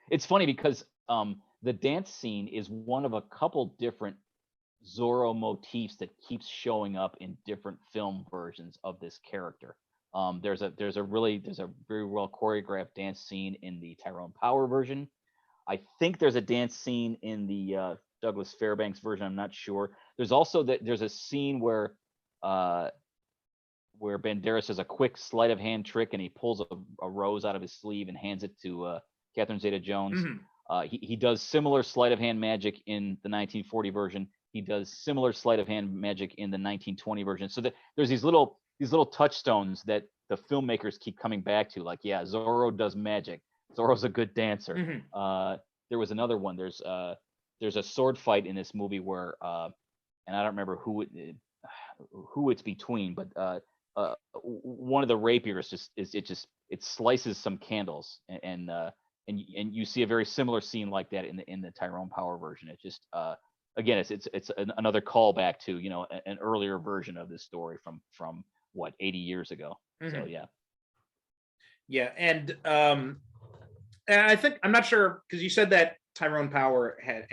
it's funny because the dance scene is one of a couple different Zorro motifs that keeps showing up in different film versions of this character. There's a very well choreographed dance scene in the Tyrone Power version. I think there's a dance scene in the Douglas Fairbanks version. I'm not sure. There's a scene uh, where Banderas does a quick sleight of hand trick and he pulls a rose out of his sleeve and hands it to Catherine Zeta-Jones. Mhm. He does similar sleight of hand magic in the 1940 version. He does similar sleight of hand magic in the 1920 version. So there's these little touchstones that the filmmakers keep coming back to. Like, yeah, Zorro does magic. Zorro's a good dancer. Mhm. There was another one. There's a sword fight in this movie where, and I don't remember who it's between, but one of the rapiers it slices some candles, and you see a very similar scene like that in the Tyrone Power version. It just again, it's another callback to an earlier version of this story from what 80 years ago. So Mhm. yeah. Yeah, and And I think I'm not sure because you said that Tyrone Power had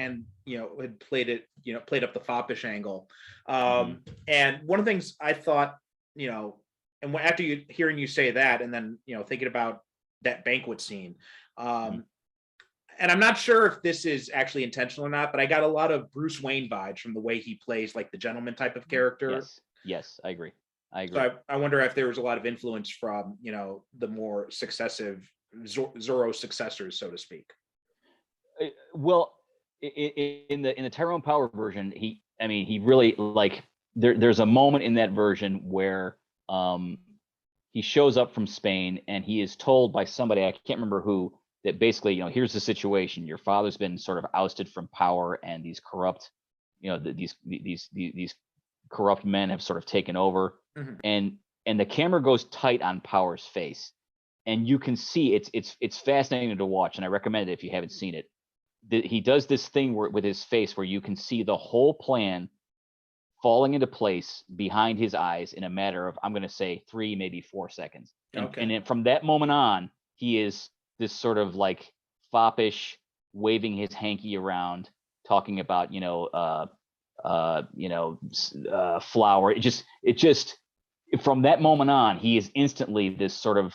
played up the foppish angle. And one of the things I thought, and after hearing you say that, and then thinking about that banquet scene, and I'm not sure if this is actually intentional or not, but I got a lot of Bruce Wayne vibes from the way he plays like the gentleman type of character. Yes, I agree. So I wonder if there was a lot of influence from the more successive Zorro successors, so to speak. Well, in the Tyrone Power version, he really like there's a moment in that version where he shows up from Spain and he is told by somebody, I can't remember who, that basically, here's the situation. Your father's been sort of ousted from power, and these corrupt, these corrupt men have sort of taken over, and the camera goes tight on Power's face, and you can see it's fascinating to watch, and I recommend it if you haven't seen it. He does this thing with his face where you can see the whole plan falling into place behind his eyes in a matter of, I'm going to say 3, maybe 4 seconds. And then from that moment on, he is this sort of like foppish, waving his hanky around, talking about, flower. It just, from that moment on, he is instantly this sort of,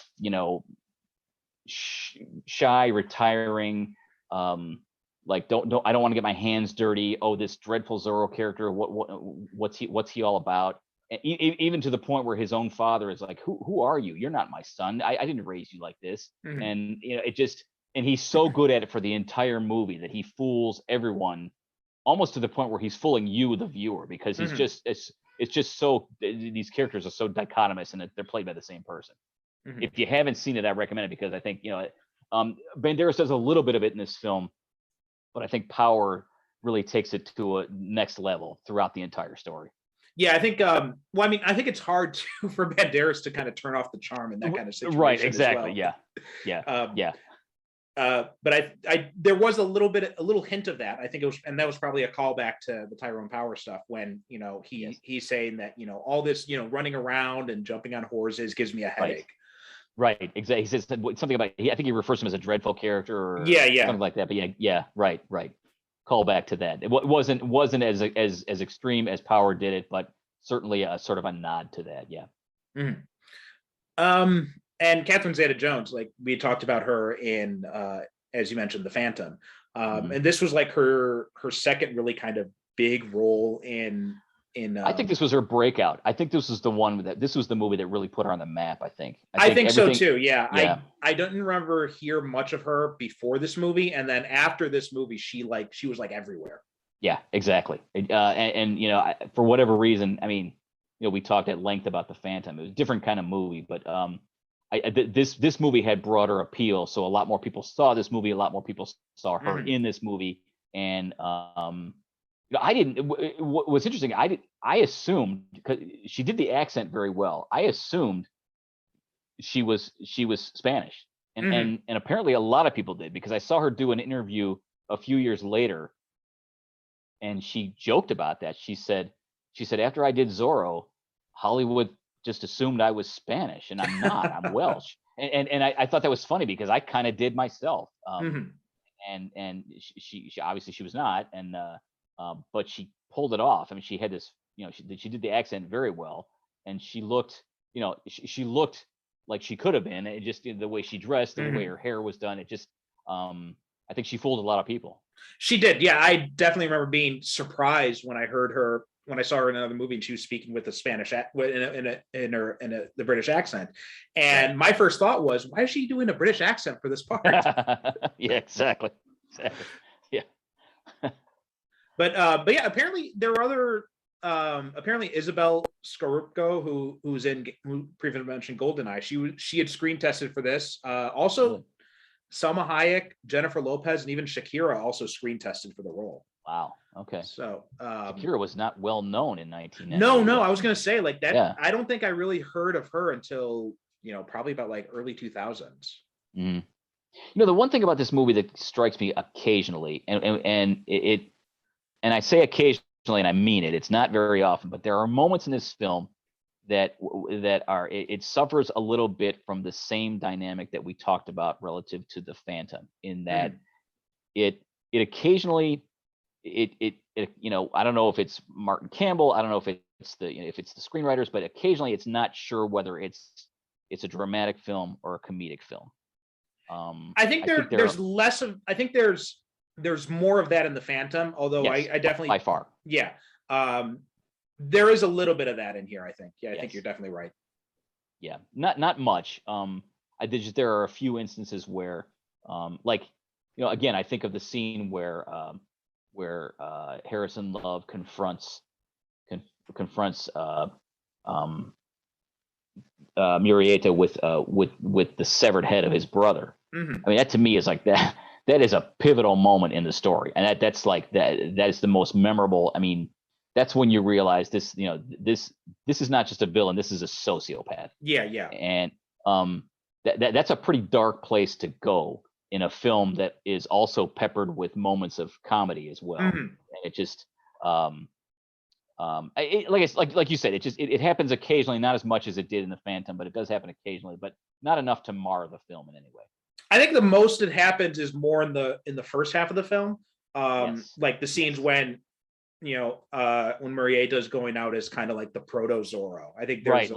shy, retiring, I don't want to get my hands dirty. Oh, this dreadful Zorro character. What's he all about? And even to the point where his own father is like, who are you? You're not my son. I didn't raise you like this. And and he's so good at it for the entire movie that he fools everyone, almost to the point where he's fooling you, the viewer, because he's it's just so, these characters are so dichotomous and they're played by the same person. If you haven't seen it, I recommend it, because I think Banderas does a little bit of it in this film, but I think Power really takes it to a next level throughout the entire story. Yeah, I think. I think it's hard for Banderas to kind of turn off the charm in that kind of situation. Right. Exactly. Well. Yeah. But I there was a little hint of that. I think it was, and that was probably a callback to the Tyrone Power stuff when he's saying that all this running around and jumping on horses gives me a headache. Right. Exactly. He says something about. I think he refers to him as a dreadful character. Or something like that. But yeah. Right. Call back to that. It wasn't as extreme as Power did it, but certainly a sort of a nod to that. Yeah. And Catherine Zeta-Jones, like we talked about her in, as you mentioned, The Phantom, and this was like her second really kind of big role in. I think this was her breakout. I think this was the movie that really put her on the map. I think so too. Yeah. I don't remember hear much of her before this movie, and then after this movie, she was like everywhere. Yeah, exactly. And for whatever reason, we talked at length about The Phantom. It was a different kind of movie, but this movie had broader appeal, so a lot more people saw this movie. A lot more people saw her in this movie, and I didn't. What's interesting, I assumed, because she did the accent very well, I assumed she was Spanish, and apparently a lot of people did, because I saw her do an interview a few years later, and she joked about that. She said after I did Zorro, Hollywood just assumed I was Spanish, and I'm not. I'm Welsh, and I thought that was funny, because I kind of did myself. And she obviously she was not, and but she pulled it off. She had this, she did the accent very well, and she looked, she looked like she could have been. It just, the way she dressed, the way her hair was done, it just, I think she fooled a lot of people. She did, yeah. I definitely remember being surprised when I saw her in another movie and she was speaking with a Spanish in the British accent, and my first thought was, why is she doing a British accent for this part? Yeah, exactly. Yeah. But yeah, apparently there were other. Apparently Isabel Scorupco, who previously mentioned Goldeneye, she had screen tested for this. Also, Salma Hayek, Jennifer Lopez, and even Shakira also screen tested for the role. Wow. Okay. So Shakira was not well known in 1990. No, I was gonna say like that. Yeah. I don't think I really heard of her until probably about like early 2000s. Mm-hmm. The one thing about this movie that strikes me occasionally, and I say occasionally, and I mean it, it's not very often, but there are moments in this film it suffers a little bit from the same dynamic that we talked about relative to the Phantom, in that it occasionally I don't know if it's Martin Campbell, I don't know if it's the screenwriters, but occasionally it's not sure whether it's a dramatic film or a comedic film. I think there's less of, I think there's more of that in the Phantom, although yes, I definitely, by far, yeah. There is a little bit of that in here, I think. Yeah, I yes. think you're definitely right. Yeah, not much. There are a few instances where, again, I think of the scene where Harrison Love confronts Murrieta with the severed head of his brother. Mm-hmm. I mean, that to me is like that. That is a pivotal moment in the story, and that's like that. That is the most memorable. I mean, that's when you realize this. This is not just a villain. This is a sociopath. Yeah. And that's a pretty dark place to go in a film that is also peppered with moments of comedy as well. Mm-hmm. And it just like you said, it happens occasionally, not as much as it did in the Phantom, but it does happen occasionally, but not enough to mar the film in any way. I think the most it happens is more in the first half of the film. Yes. Like the scenes when Murrieta is going out as kind of like the proto Zorro. I think there's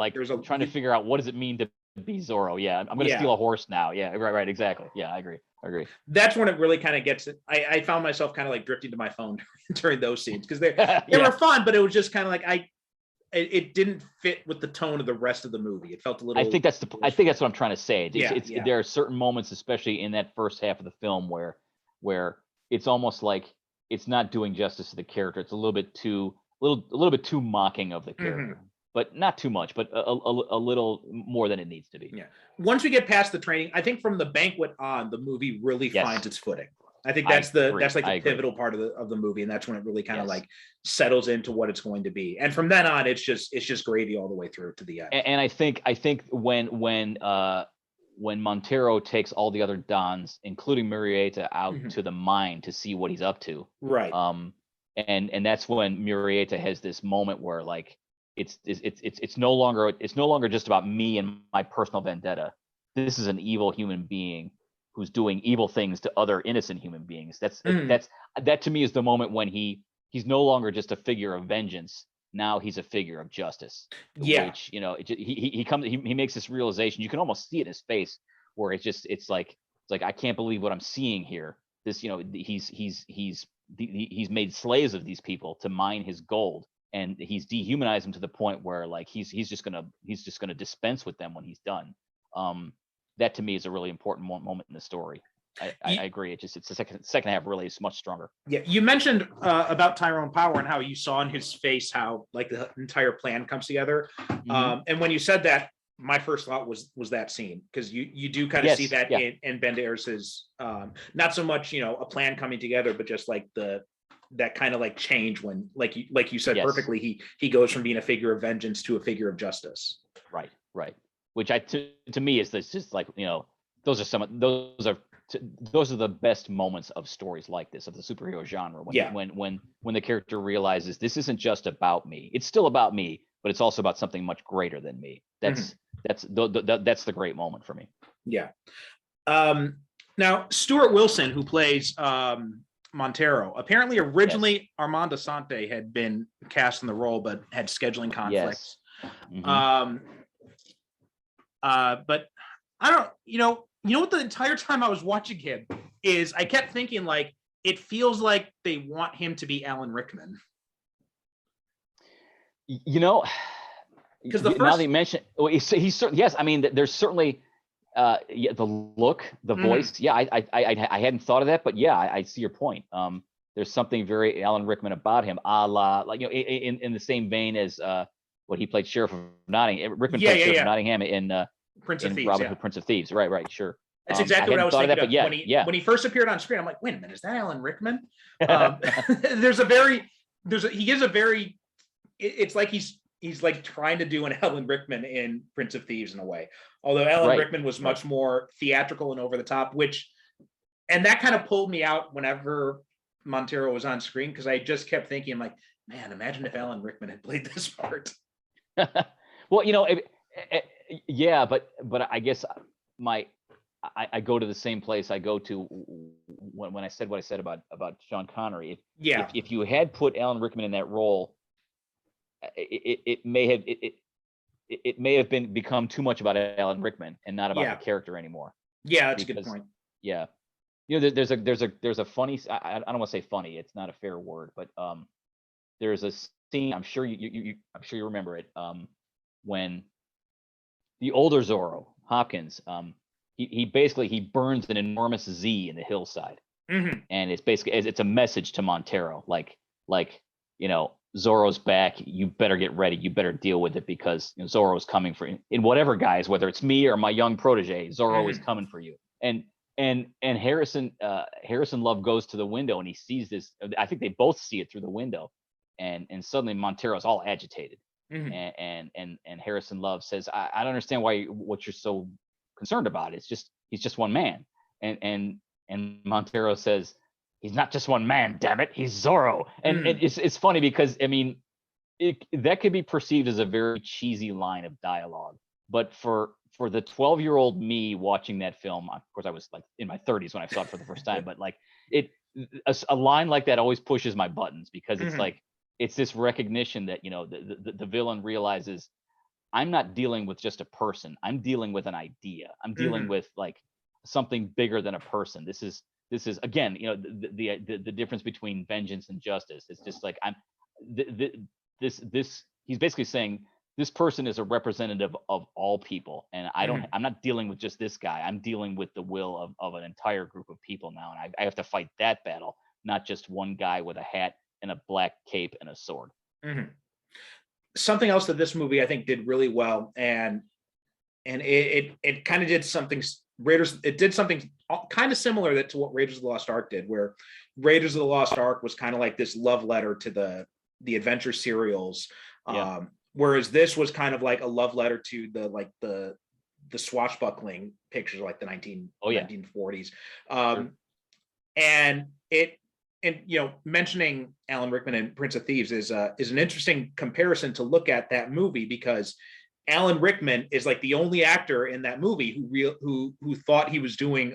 trying to figure out what does it mean to be Zorro. Yeah, I'm going to steal a horse now. Yeah, right, exactly. Yeah, I agree. That's when it really kind of gets it. I found myself kind of like drifting to my phone during those scenes because they were fun, but it was just kind of like it didn't fit with the tone of the rest of the movie. It felt a little. I think that's what I'm trying to say. There are certain moments, especially in that first half of the film, where it's almost like it's not doing justice to the character. It's a little bit too mocking of the character, but not too much, but a little more than it needs to be. Yeah. Once we get past the training, I think from the banquet on, the movie really finds its footing. I think that's like the pivotal part of the movie, and that's when it really kind of like settles into what it's going to be. And from then on, it's just gravy all the way through to the end. And I think when Montero takes all the other Dons, including Murrieta, out to the mine to see what he's up to, right? And that's when Murrieta has this moment where like it's no longer just about me and my personal vendetta. This is an evil human being who's doing evil things to other innocent human beings. That to me is the moment when he's no longer just a figure of vengeance. Now he's a figure of justice. Yeah. Which, he makes this realization. You can almost see it in his face where it's like I can't believe what I'm seeing here. This, he's made slaves of these people to mine his gold, and he's dehumanized them to the point where like he's just gonna dispense with them when he's done. That to me is a really important moment in the story. I agree. It's the second half really is much stronger. Yeah, you mentioned about Tyrone Power and how you saw in his face how like the entire plan comes together. And when you said that, my first thought was that scene, because you do kind of see that in Banderas's not so much a plan coming together, but just like that kind of like change when like you said perfectly, he goes from being a figure of vengeance to a figure of justice. Right. Which to me is this just like those are the best moments of stories like this, of the superhero genre, when the character realizes this isn't just about me. It's still about me, but it's also about something much greater than me. That's the great moment for me. Yeah. Now Stuart Wilson, who plays Montero, apparently originally Armand Assante had been cast in the role, but had scheduling conflicts. But I don't, you know what, the entire time I was watching him is I kept thinking like, it feels like they want him to be Alan Rickman. Because now they mention, he's certainly, yes. I mean, there's certainly the look, the voice. Yeah, I hadn't thought of that, but yeah, I see your point. There's something very Alan Rickman about him, a la like in the same vein as what he played Sheriff of Nottingham. Rickman played Sheriff of Nottingham in Prince of Thieves, Robin Hood, Prince of Thieves. Right, sure. That's exactly what I was thinking of. When he first appeared on screen, I'm like, wait a minute, is that Alan Rickman? He gives a very, it's like he's like trying to do an Alan Rickman in Prince of Thieves in a way. Although Alan Rickman was much more theatrical and over the top, and that kind of pulled me out whenever Montero was on screen, because I just kept thinking like, man, imagine if Alan Rickman had played this part. Well, yeah, but I guess I go to the same place I go to when I said what I said about Sean Connery. If you had put Alan Rickman in that role, it may have become too much about Alan Rickman and not about the character anymore. Yeah, that's a good point. Yeah, there's a funny. I don't want to say funny. It's not a fair word, but there's a scene. I'm sure you remember it. When the older Zorro, Hopkins, he basically burns an enormous Z in the hillside, and it's basically it's a message to Montero, like Zorro's back. You better get ready. You better deal with it because Zorro's coming for you. In whatever guise, whether it's me or my young protege, Zorro is coming for you. And Harrison Love goes to the window and he sees this. I think they both see it through the window, and suddenly Montero's all agitated. And Harrison Love says, I don't understand what you're so concerned about. He's just one man. And Montero says, he's not just one man, damn it, he's Zorro. And it's funny because that could be perceived as a very cheesy line of dialogue, but for the 12-year-old me watching that film, of course I was like in my 30s when I saw it for the first time, but like a line like that always pushes my buttons because it's like it's this recognition that the villain realizes I'm not dealing with just a person, I'm dealing with an idea, I'm dealing with like something bigger than a person. This is again, the difference between vengeance and justice. It's just like he's basically saying this person is a representative of all people, and I'm not dealing with just this guy. I'm dealing with the will of an entire group of people now, and I have to fight that battle, not just one guy with a hat and a black cape and a sword. Something else that this movie I think did really well, and it kind of did something. It did something kind of similar to what Raiders of the Lost Ark did, where Raiders of the Lost Ark was kind of like this love letter to the adventure serials, whereas this was kind of like a love letter to the swashbuckling pictures, like the 1940s. And mentioning Alan Rickman and Prince of Thieves is an interesting comparison to look at that movie, because Alan Rickman is like the only actor in that movie who thought he was doing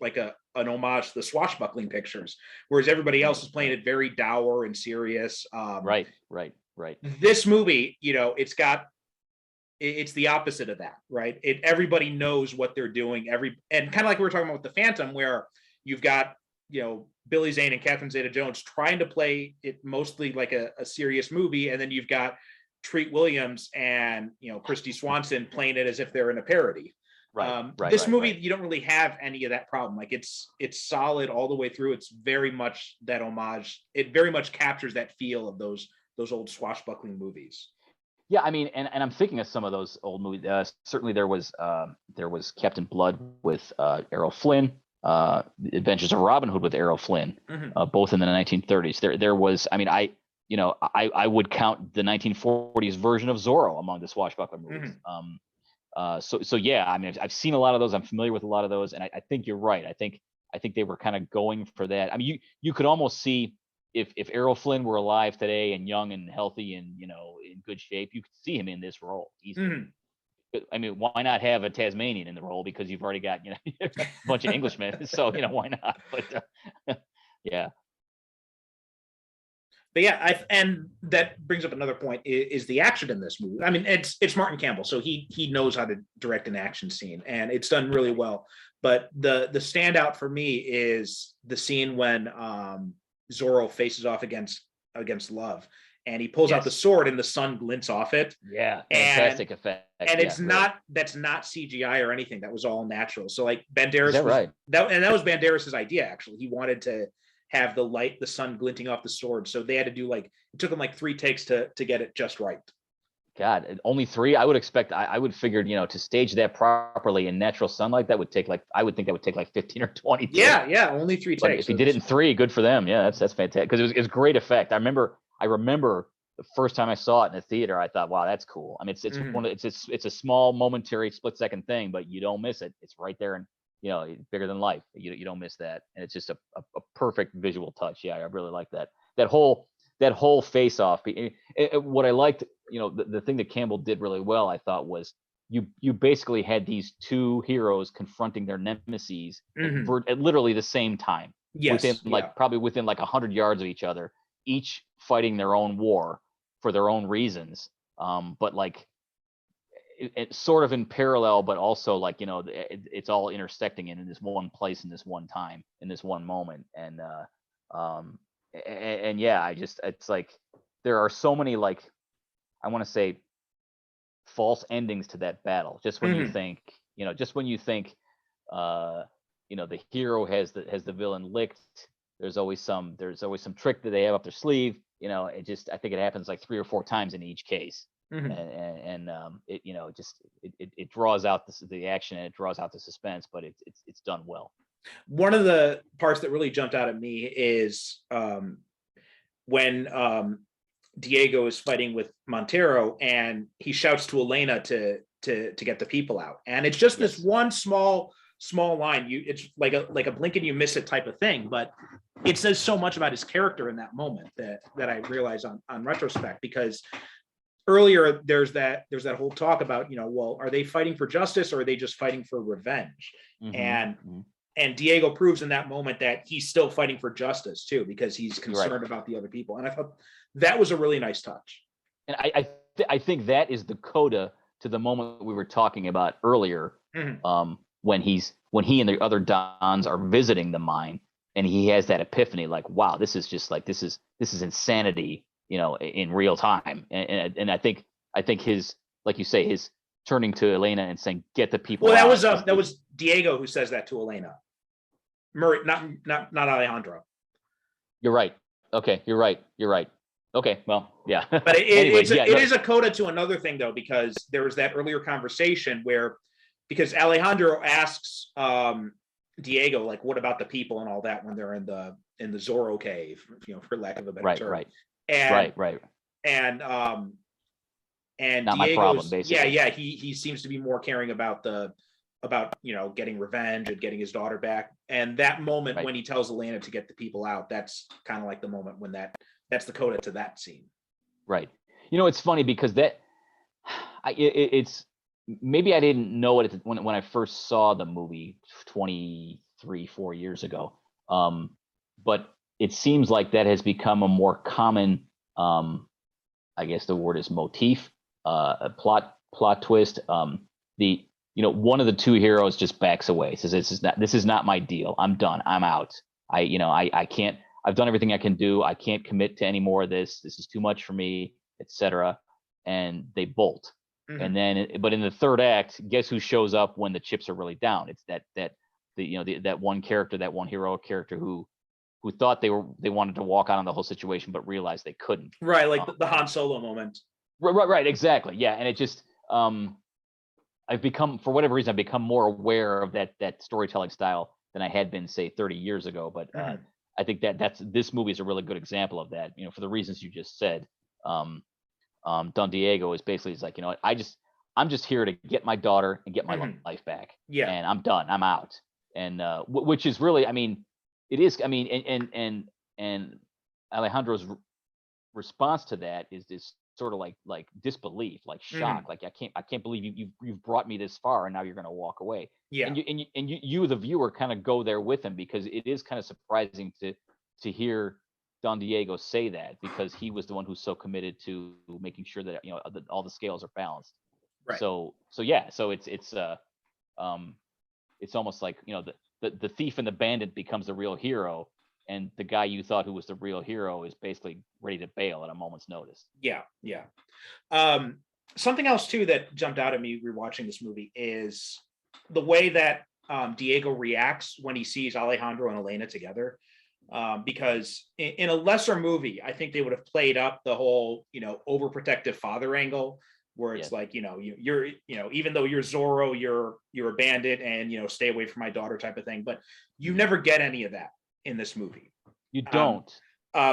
like an homage to the swashbuckling pictures, whereas everybody else is playing it very dour and serious. Right. This movie, it's the opposite of that, right? Everybody knows what they're doing. And kind of like we were talking about with the Phantom, where you've got Billy Zane and Catherine Zeta-Jones trying to play it mostly like a serious movie, and then you've got Treat Williams and Christy Swanson playing it as if they're in a parody. This movie, you don't really have any of that problem. Like it's solid all the way through. It's very much that homage. It very much captures that feel of those old swashbuckling movies. Yeah, I mean, and I'm thinking of some of those old movies. Certainly there was Captain Blood with Errol Flynn, The Adventures of Robin Hood with Errol Flynn, both in the 1930s. There was, I mean, I would count the 1940s version of Zorro among the swashbuckler movies. So yeah, I mean, I've seen a lot of those. I'm familiar with a lot of those, and I think you're right. I think they were kind of going for that. I mean, you could almost see if Errol Flynn were alive today and young and healthy and in good shape, you could see him in this role easily. I mean, why not have a Tasmanian in the role, because you've already got a bunch of Englishmen, so why not? But yeah. But yeah, and that brings up another point: is the action in this movie. I mean, it's Martin Campbell, so he knows how to direct an action scene, and it's done really well. But the standout for me is the scene when Zorro faces off against Love, and he pulls out the sword, and the sun glints off it. Yeah, fantastic effect. And that's not CGI or anything. That was all natural. So like Banderas, that was Banderas' idea. Actually, he wanted to have the sun glinting off the sword, so they had to do it took them like 3 takes to get it just right. God, only 3? I would expect, I would figure, to stage that properly in natural sunlight, that would take I would think that would take like 15 or 20 takes. Yeah, only 3 but takes. If he did it in 3, good for them. Yeah, that's fantastic, because it was great effect. I remember the first time I saw it in a theater, I thought, wow, that's cool. I mean, it's a small momentary split second thing, but you don't miss it. It's right there, and bigger than life. You don't miss that, and it's just a perfect visual touch. Yeah, I really like that whole face off. What I liked the thing that Campbell did really well, I thought, was you basically had these two heroes confronting their nemesis at literally the same time, within probably within like 100 yards of each other, each fighting their own war for their own reasons, but like it's sort of in parallel, but also like it's all intersecting in this one place, in this one time, in this one moment. And yeah, it's like there are so many, like, I want to say, false endings to that battle. Just when you think, the hero has the villain licked, there's always some trick that they have up their sleeve. I think it happens like 3 or 4 times in each case. And it draws out the action, and it draws out the suspense, but it's done well. One of the parts that really jumped out at me is when Diego is fighting with Montero, and he shouts to Elena to get the people out, and it's just this one small line. It's like a blink and you miss it type of thing, but it says so much about his character in that moment that I realize on retrospect, because earlier there's that whole talk about, well, are they fighting for justice or are they just fighting for revenge? And Diego proves in that moment that he's still fighting for justice too, because he's concerned about the other people. And I thought that was a really nice touch. And I think that is the coda to the moment we were talking about earlier, when he and the other Dons are visiting the mine, and he has that epiphany, like, wow, this is just like, this is insanity, in real time. And I think his, like you say, his turning to Elena and saying, get the people out. Well, that was Diego who says that to Elena. Murray, not Alejandro. You're right. Okay, you're right. Okay, well, yeah. But it is a coda to another thing, though, because there was that earlier conversation because Alejandro asks Diego, like, what about the people and all that when they're in the Zorro cave, for lack of a better term. Right. And not Diego's, my problem, basically. Yeah. He seems to be more caring about getting revenge and getting his daughter back. And that moment when he tells Elena to get the people out, that's kind of like the moment when that's the coda to that scene. Right. It's funny because it's maybe I didn't know it when I first saw the movie 4 years ago. But it seems like that has become a more common, I guess the word is motif, a plot twist. One of the two heroes just backs away, says, this is not my deal. I'm done. I'm out. I can't, I've done everything I can do. I can't commit to any more of this. This is too much for me, etc. And they bolt. And then, but in the third act, guess who shows up when the chips are really down? It's that one character, that one hero character who thought they wanted to walk out on the whole situation, but realized they couldn't. Right, like the Han Solo moment. Right, exactly. Yeah, and it just, I've become more aware of that storytelling style than I had been, say, 30 years ago. But I think this movie is a really good example of that. For the reasons you just said. Don Diego is basically, it's like, I'm just here to get my daughter and get my life back. Yeah, and I'm done. I'm out. And which is really, it is. And Alejandro's response to that is sort of like disbelief, like shock, like I can't believe you've brought me this far, and now you're going to walk away. Yeah, and you the viewer kind of go there with him, because it is kind of surprising to hear Don Diego say that, because he was the one who's so committed to making sure that all the scales are balanced. Right. So it's almost like the thief and the bandit becomes the real hero, and the guy you thought who was the real hero is basically ready to bail at a moment's notice. Yeah. Something else too that jumped out at me rewatching this movie is the way that Diego reacts when he sees Alejandro and Elena together. Because in a lesser movie, I think they would have played up the whole, overprotective father angle, where it's like, you're even though you're Zorro, you're a bandit, and, stay away from my daughter type of thing. But you never get any of that in this movie. You don't.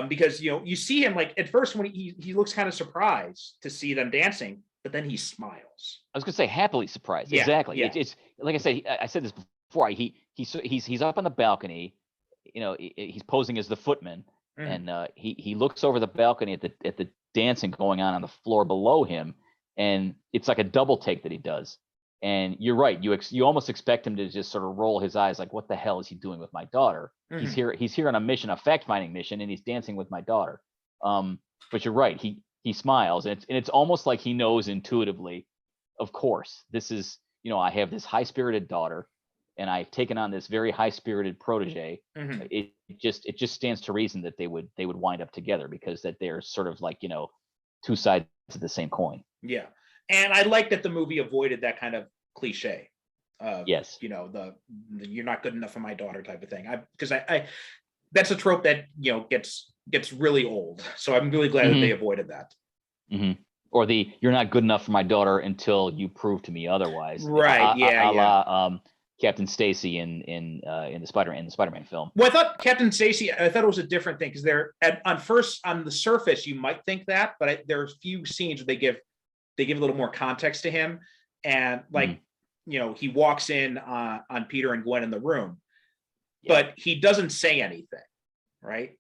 Because, you see him, like, at first when he looks kind of surprised to see them dancing, but then he smiles. I was going to say happily surprised. Yeah, exactly. Yeah. It's like I said this before. He's up on the balcony. He's posing as the footman, and he looks over the balcony at dancing going on the floor below him, and it's like a double take that he does. And you're right, you almost expect him to just sort of roll his eyes, like, what the hell is he doing with my daughter? He's here on a mission, a fact-finding mission, and he's dancing with my daughter. But you're right, he smiles, and it's almost like he knows intuitively, of course, this is, I have this high-spirited daughter, and I've taken on this very high-spirited protege. It just stands to reason that they would wind up together, because that they're sort of like, two sides of the same coin. Yeah. And I like that the movie avoided that kind of cliche of, yes, the you're not good enough for my daughter type of thing. Because I that's a trope that, gets really old. So I'm really glad that they avoided that. Or you're not good enough for my daughter until you prove to me otherwise. Right. La Captain Stacy in the Spider-Man film. Well, I thought Captain Stacy, I thought it was a different thing, because they're on the surface you might think that, but there are a few scenes where they give a little more context to him, and like he walks in on Peter and Gwen in the room, but he doesn't say anything, right?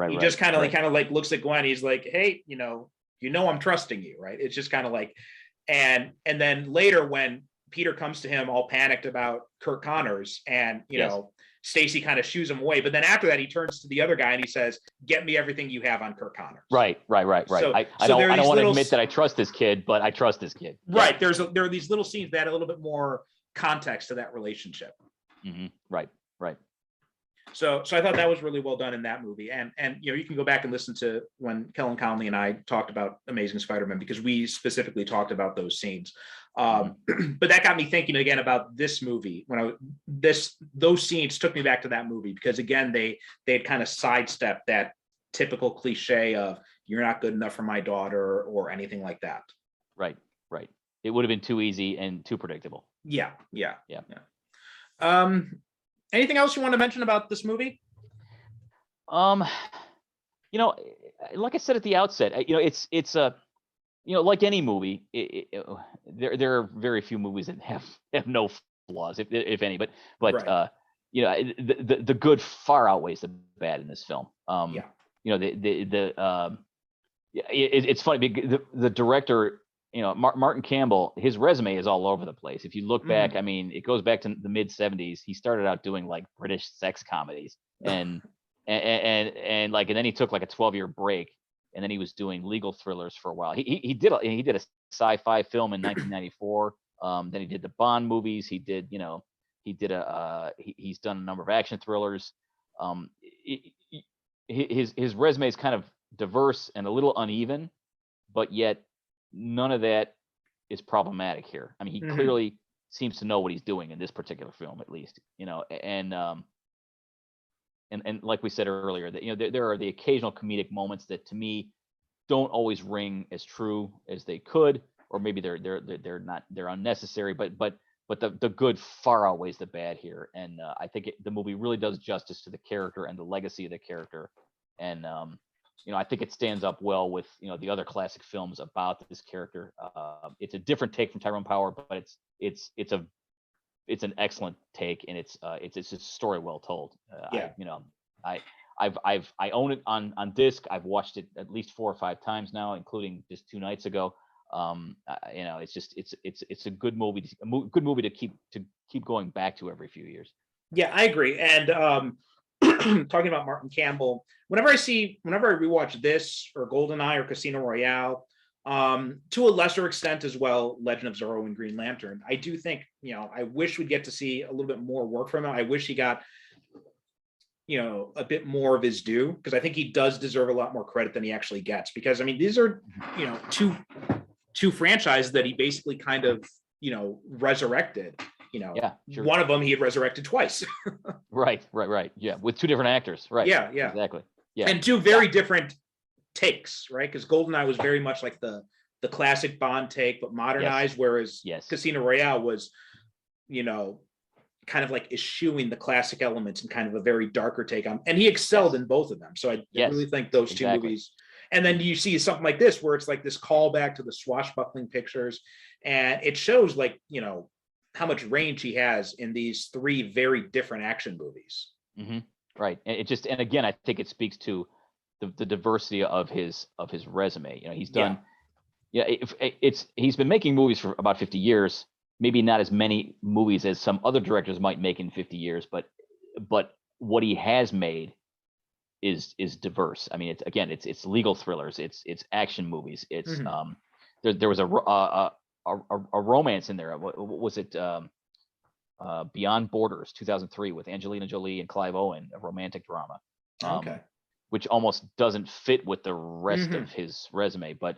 He just kind of like looks at Gwen. He's like, hey, I'm trusting you, right? It's just kind of like, and then later when Peter comes to him all panicked about Kirk Connors, and Stacy kind of shoos him away, but then after that he turns to the other guy and he says, get me everything you have on Kirk Connors. Right. So, I don't want to admit that I trust this kid, but I trust this kid. Right. There are these little scenes that add a little bit more context to that relationship. Right. So I thought that was really well done in that movie. And you can go back and listen to when Kellen Conley and I talked about Amazing Spider-Man, because we specifically talked about those scenes. But that got me thinking again about this movie. Those scenes took me back to that movie, because again, they had kind of sidestepped that typical cliche of you're not good enough for my daughter or anything like that. Right. It would have been too easy and too predictable. Yeah. Anything else you want to mention about this movie? Like I said at the outset, it's a, like any movie, there are very few movies that have no flaws, if any. But right. The good far outweighs the bad in this film. It's funny because the director, Martin Campbell, his resume is all over the place. If you look back, I mean, it goes back to the mid '70s. He started out doing like British sex comedies, and then he took like a 12-year break, and then he was doing legal thrillers for a while. He did a sci-fi film in 1994. Then he did the Bond movies. He's done a number of action thrillers. His resume is kind of diverse and a little uneven, but yet none of that is problematic here. I mean, he clearly seems to know what he's doing in this particular film, at least, and like we said earlier, that there are the occasional comedic moments that to me don't always ring as true as they could, or maybe they're unnecessary, but the good far outweighs the bad here, and I think the movie really does justice to the character and the legacy of the character, and I think it stands up well with the other classic films about this character. It's a different take from Tyrone Power, but it's an excellent take, and it's a story well told. I own it on disc. I've watched it at least 4 or 5 times now, including just 2 nights ago. It's a good movie, to keep going back to every few years. Yeah, I agree. And talking about Martin Campbell, whenever I rewatch this or GoldenEye or Casino Royale, to a lesser extent as well, Legend of Zorro and Green Lantern, I do think, I wish we'd get to see a little bit more work from him. I wish he got, a bit more of his due, because I think he does deserve a lot more credit than he actually gets, because, I mean, these are, two franchises that he basically kind of, resurrected. Yeah, sure. One of them he had resurrected twice. Right. Yeah, with 2 different actors. Right. Yeah. Exactly. Yeah. And 2 very different takes, right? Because GoldenEye was very much like the classic Bond take, but modernized, whereas Casino Royale was, kind of like eschewing the classic elements and kind of a very darker take on, and he excelled in both of them. So I really think those 2 movies. And then you see something like this, where it's like this callback to the swashbuckling pictures, and it shows like, how much range he has in these 3 very different action movies. Right. And again, I think it speaks to the diversity of his resume. You know, he's done. Yeah, he's been making movies for about 50 years. Maybe not as many movies as some other directors might make in 50 years, but what he has made is diverse. I mean, it's legal thrillers, it's action movies, it's there was a romance in there. What was it? Beyond Borders, 2003, with Angelina Jolie and Clive Owen, a romantic drama. Which almost doesn't fit with the rest of his resume, but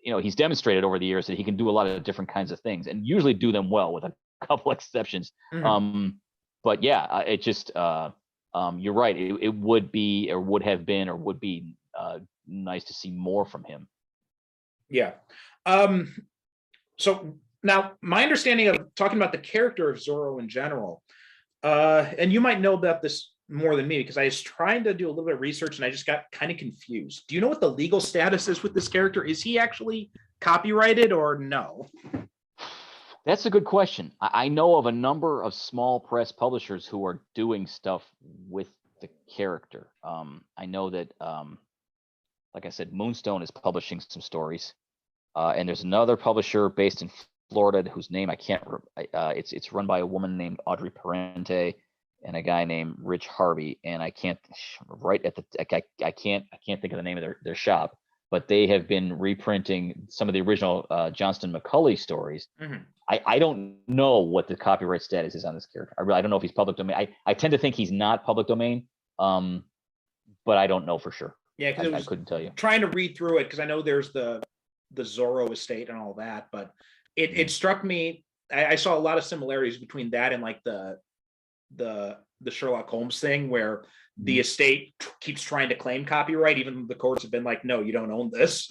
you know, he's demonstrated over the years that he can do a lot of different kinds of things, and usually do them well, with a couple exceptions. But yeah, it just you're right. It would be, or would have been, or would be nice to see more from him. Yeah. So now, my understanding of talking about the character of Zorro in general, and you might know about this more than me, because I was trying to do a little bit of research and I just got kind of confused. Do you know what the legal status is with this character? Is he actually copyrighted or no? That's a good question. I know of a number of small press publishers who are doing stuff with the character. I know that, like I said, Moonstone is publishing some stories, and there's another publisher based in Florida whose name I can't. It's run by a woman named Audrey Parente and a guy named Rich Harvey, and I can't I can't think of the name of their shop, but they have been reprinting some of the original Johnston McCulley stories. I don't know what the copyright status is on this character. I don't know if he's public domain. I tend to think he's not public domain, but I don't know for sure. Yeah, because I couldn't tell you. Trying to read through it, because I know there's the Zorro estate and all that, but it struck me. I saw a lot of similarities between that and like the Sherlock Holmes thing, where the estate keeps trying to claim copyright, even though the courts have been like, no, you don't own this.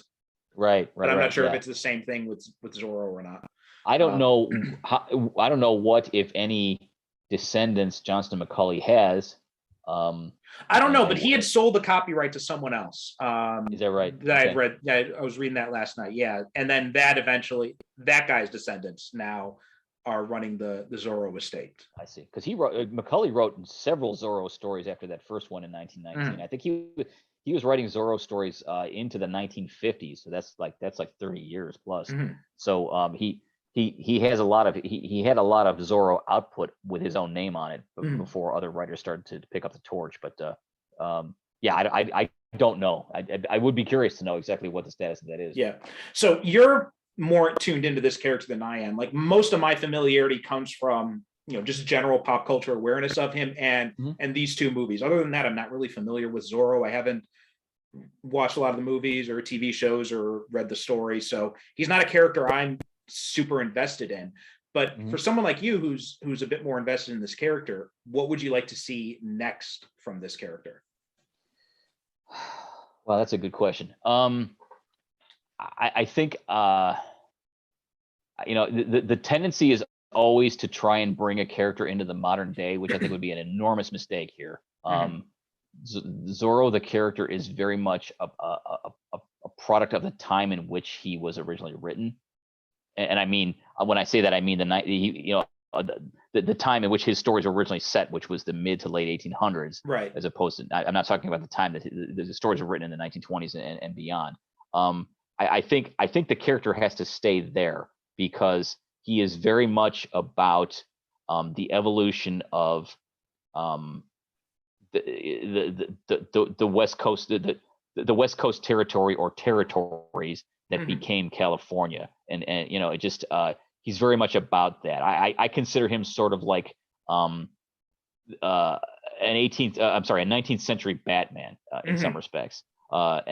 Right. But I'm not sure if it's the same thing with Zorro or not. I don't know. I don't know what, if any, descendants Johnston McCulley has. I don't know, but he had sold the copyright to someone else. Is that right? That I read. I was reading that last night. Yeah, and then that guy's descendants now are running the Zorro estate. I see, because McCulley wrote several Zorro stories after that first one in 1919. I think he was writing Zorro stories into the 1950s. So that's like 30 years plus. So he has a lot of he had a lot of Zorro output with his own name on it before other writers started to pick up the torch. But yeah, I don't know. I would be curious to know exactly what the status of that is. Yeah. So you're more tuned into this character than I am. Like, most of my familiarity comes from, you know, just general pop culture awareness of him and these two movies. Other than that, I'm not really familiar with Zorro. I haven't watched a lot of the movies or TV shows or read the story. So he's not a character I'm super invested in. But for someone like you who's a bit more invested in this character, what would you like to see next from this character? Well, that's a good question. I think you know, the tendency is always to try and bring a character into the modern day, which I think would be an enormous mistake here. Zorro, the character, is very much a product of the time in which he was originally written, and I mean, when I say that, I mean the time in which his stories were originally set, which was the mid to late 1800s, right? As opposed to, I'm not talking about the time that the stories were written in the 1920s and beyond. I think the character has to stay there, because he is very much about the evolution of the West Coast, the West Coast territory or territories that became California, and you know, it just he's very much about that. I consider him sort of like a 19th century Batman in some respects.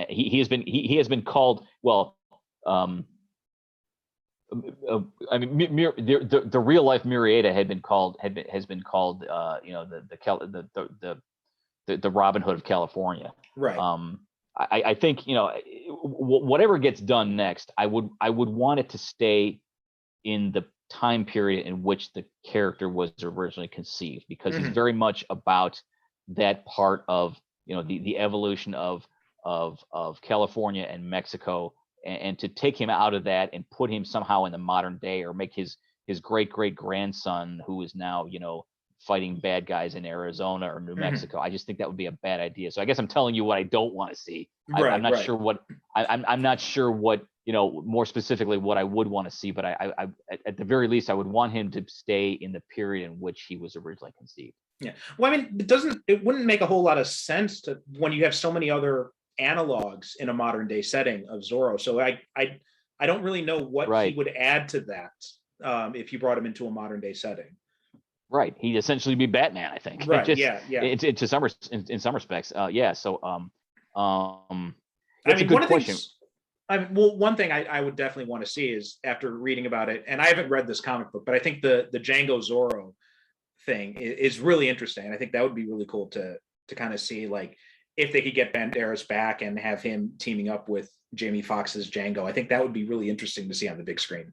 He has been called, well, I mean, the real life Murrieta has been called you know, the Robin Hood of California, right? I think, you know, whatever gets done next, I would want it to stay in the time period in which the character was originally conceived, because he's very much about that part of, you know, the evolution of California and Mexico, and to take him out of that and put him somehow in the modern day, or make his great grandson, who is now, you know, fighting bad guys in Arizona or New Mexico. I just think that would be a bad idea. So I guess I'm telling you what I don't want to see. I'm not sure what I'm not sure what, more specifically what I would want to see, but I at the very least I would want him to stay in the period in which he was originally conceived. Yeah. Well, I mean, it wouldn't make a whole lot of sense to when you have so many other analogs in a modern day setting of Zorro. So I don't really know what he would add to that if you brought him into a modern day setting. Right. He'd essentially be Batman, I think. Right. Just, yeah. In some respects. Yeah. So it's a good question. One thing I would definitely want to see is, after reading about it, and I haven't read this comic book, but I think the Django Zorro thing is really interesting. I think that would be really cool to kind of see, like, if they could get Banderas back and have him teaming up with Jamie Foxx's Django. I think that would be really interesting to see on the big screen.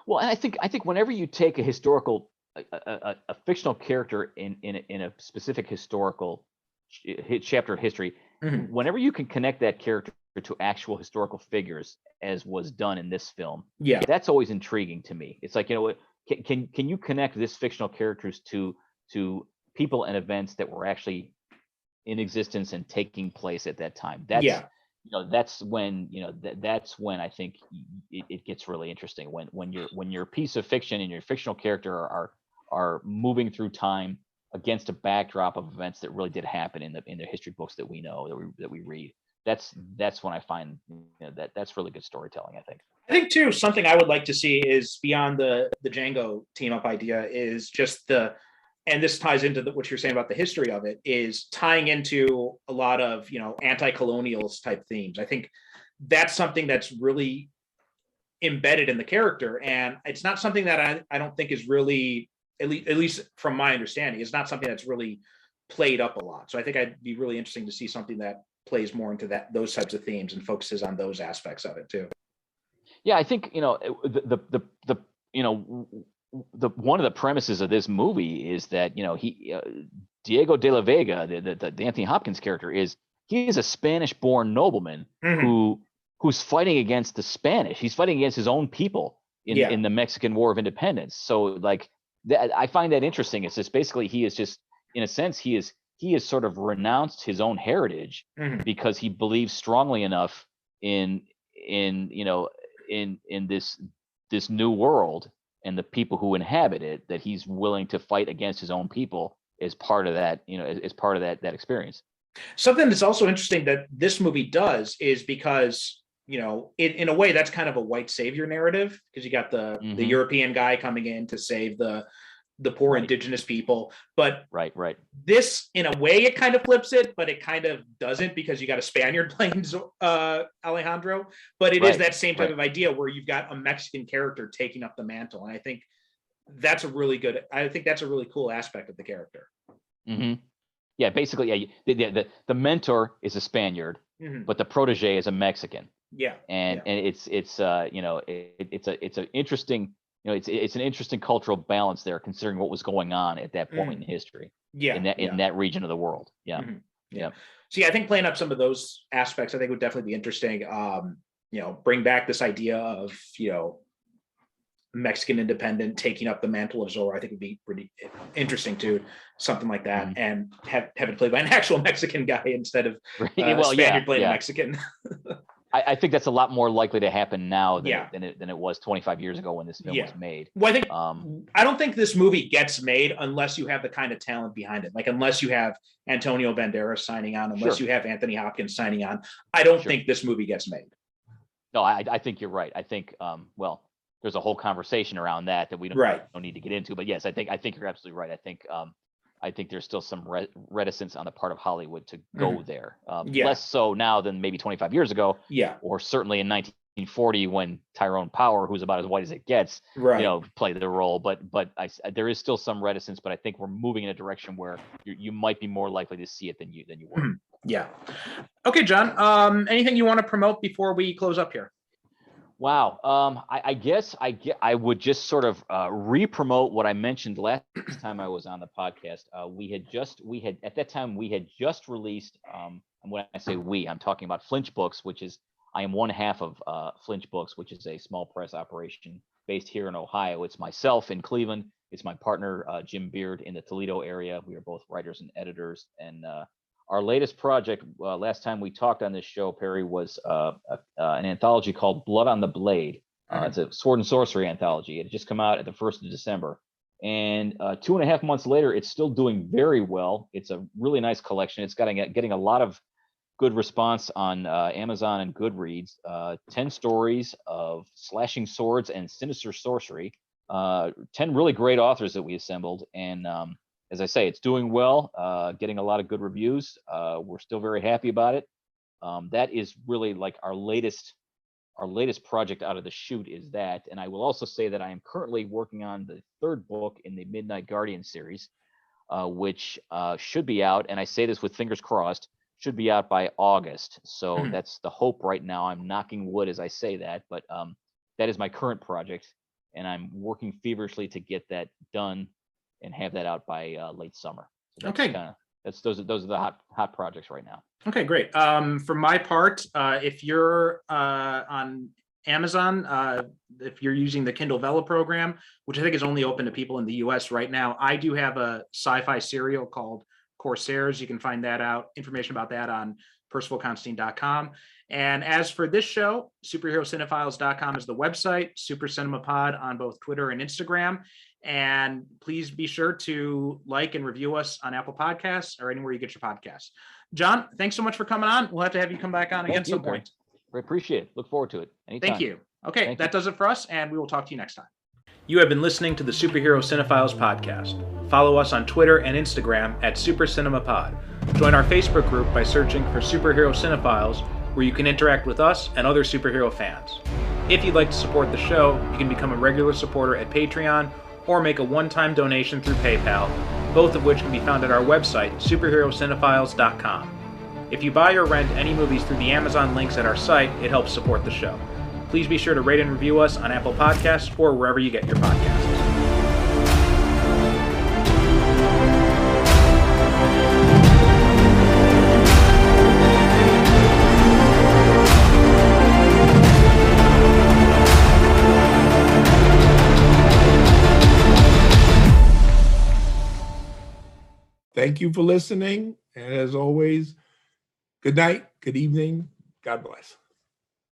Well, and I think whenever you take a historical, a fictional character in a specific historical chapter of history, whenever you can connect that character to actual historical figures, as was done in this film, that's always intriguing to me. It's like, can you connect this fictional characters to people and events that were actually in existence and taking place at that time? That's when that's when I think it gets really interesting, when you're a piece of fiction and your fictional character are moving through time against a backdrop of events that really did happen in the history books that we know, that we read. That's when I find that's really good storytelling, I think. I think too, something I would like to see is, beyond the Django team up idea, is just and this ties into what you're saying about the history of it, is tying into a lot of, anti-colonials type themes. I think that's something that's really embedded in the character, and it's not something that I don't think is really, at least from my understanding, it's not something that's really played up a lot. So I think I'd be really interesting to see something that plays more into those types of themes and focuses on those aspects of it too. Yeah, I think the one of the premises of this movie is that Diego de la Vega, the Anthony Hopkins character, he is a Spanish-born nobleman who's fighting against the Spanish. He's fighting against his own people in the Mexican War of Independence. So, like, I find that interesting. It's just basically, he is just, in a sense, he has sort of renounced his own heritage because he believes strongly enough in this new world and the people who inhabit it, that he's willing to fight against his own people as part of that, as part of that experience. Something that's also interesting that this movie does is, because, in a way, that's kind of a white savior narrative, because you got the European guy coming in to save the poor indigenous people. But this, in a way, it kind of flips it, but it kind of doesn't, because you got a Spaniard playing Alejandro. But it is that same type of idea where you've got a Mexican character taking up the mantle. And I think that's a really cool aspect of the character. Yeah, basically, the mentor is a Spaniard, but the protege is a Mexican. Yeah. And it's an interesting, it's an interesting cultural balance there, considering what was going on at that point in history. In that region of the world. Yeah. See, I think playing up some of those aspects, I think, would definitely be interesting. Bring back this idea of, Mexican independent taking up the mantle of Zorro. I think would be pretty interesting too, something like that, and have it played by an actual Mexican guy instead of Spaniard playing a Mexican. I think that's a lot more likely to happen now than it was 25 years ago when this film was made. Well, I think I don't think this movie gets made unless you have the kind of talent behind it. Like, unless you have Antonio Banderas signing on, unless you have Anthony Hopkins signing on, I don't think this movie gets made. No, I think you're right. I think there's a whole conversation around that we don't need to get into. But yes, I think you're absolutely right. I think there's still some reticence on the part of Hollywood to go there. Less so now than maybe 25 years ago. Yeah. Or certainly in 1940, when Tyrone Power, who's about as white as it gets, played the role. But there is still some reticence. But I think we're moving in a direction where you might be more likely to see it than you were. Yeah. Okay, John. Anything you want to promote before we close up here? Wow. I guess I would just sort of re-promote what I mentioned last time I was on the podcast. We had at that time released, and when I say we, I'm talking about Flinch Books, I am one half of Flinch Books, which is a small press operation based here in Ohio. It's myself in Cleveland It's my partner, Jim Beard, in the Toledo area. We are both writers and editors. And our latest project, last time we talked on this show, Perry, was an anthology called Blood on the Blade. It's a sword and sorcery anthology. It had just come out at the 1st of December. And 2.5 months later, it's still doing very well. It's a really nice collection. It's getting a lot of good response on Amazon and Goodreads. 10 stories of slashing swords and sinister sorcery. 10 really great authors that we assembled. And as I say, it's doing well, getting a lot of good reviews. We're still very happy about it. That is really like our latest project out of the chute is that. And I will also say that I am currently working on the 3rd book in the Midnight Guardian series, which should be out. And I say this with fingers crossed, should be out by August. So that's the hope right now. I'm knocking wood as I say that, but that is my current project. And I'm working feverishly to get that done and have that out by late summer. So those are the hot projects right now. Okay, great. For my part, if you're on Amazon, if you're using the Kindle Vella program, which I think is only open to people in the US right now, I do have a sci-fi serial called Corsairs. You can find that out, information about that on percivalconstantine.com. And as for this show, superherocinephiles.com is the website, Super Cinema Pod on both Twitter and Instagram. And please be sure to like and review us on Apple Podcasts or anywhere you get your podcasts. John, thanks so much for coming on. We'll have to have you come back on again some point. I appreciate it. Look forward to it. Anytime. Thank you. Okay, that does it for us, and we will talk to you next time. You have been listening to the Superhero Cinephiles podcast. Follow us on Twitter and Instagram at Super Cinema Pod. Join our Facebook group by searching for Superhero Cinephiles, where you can interact with us and other superhero fans. If you'd like to support the show, you can become a regular supporter at Patreon or make a one-time donation through PayPal, both of which can be found at our website, superherocinephiles.com. If you buy or rent any movies through the Amazon links at our site, it helps support the show. Please be sure to rate and review us on Apple Podcasts or wherever you get your podcasts. Thank you for listening. And as always, good night, good evening. God bless.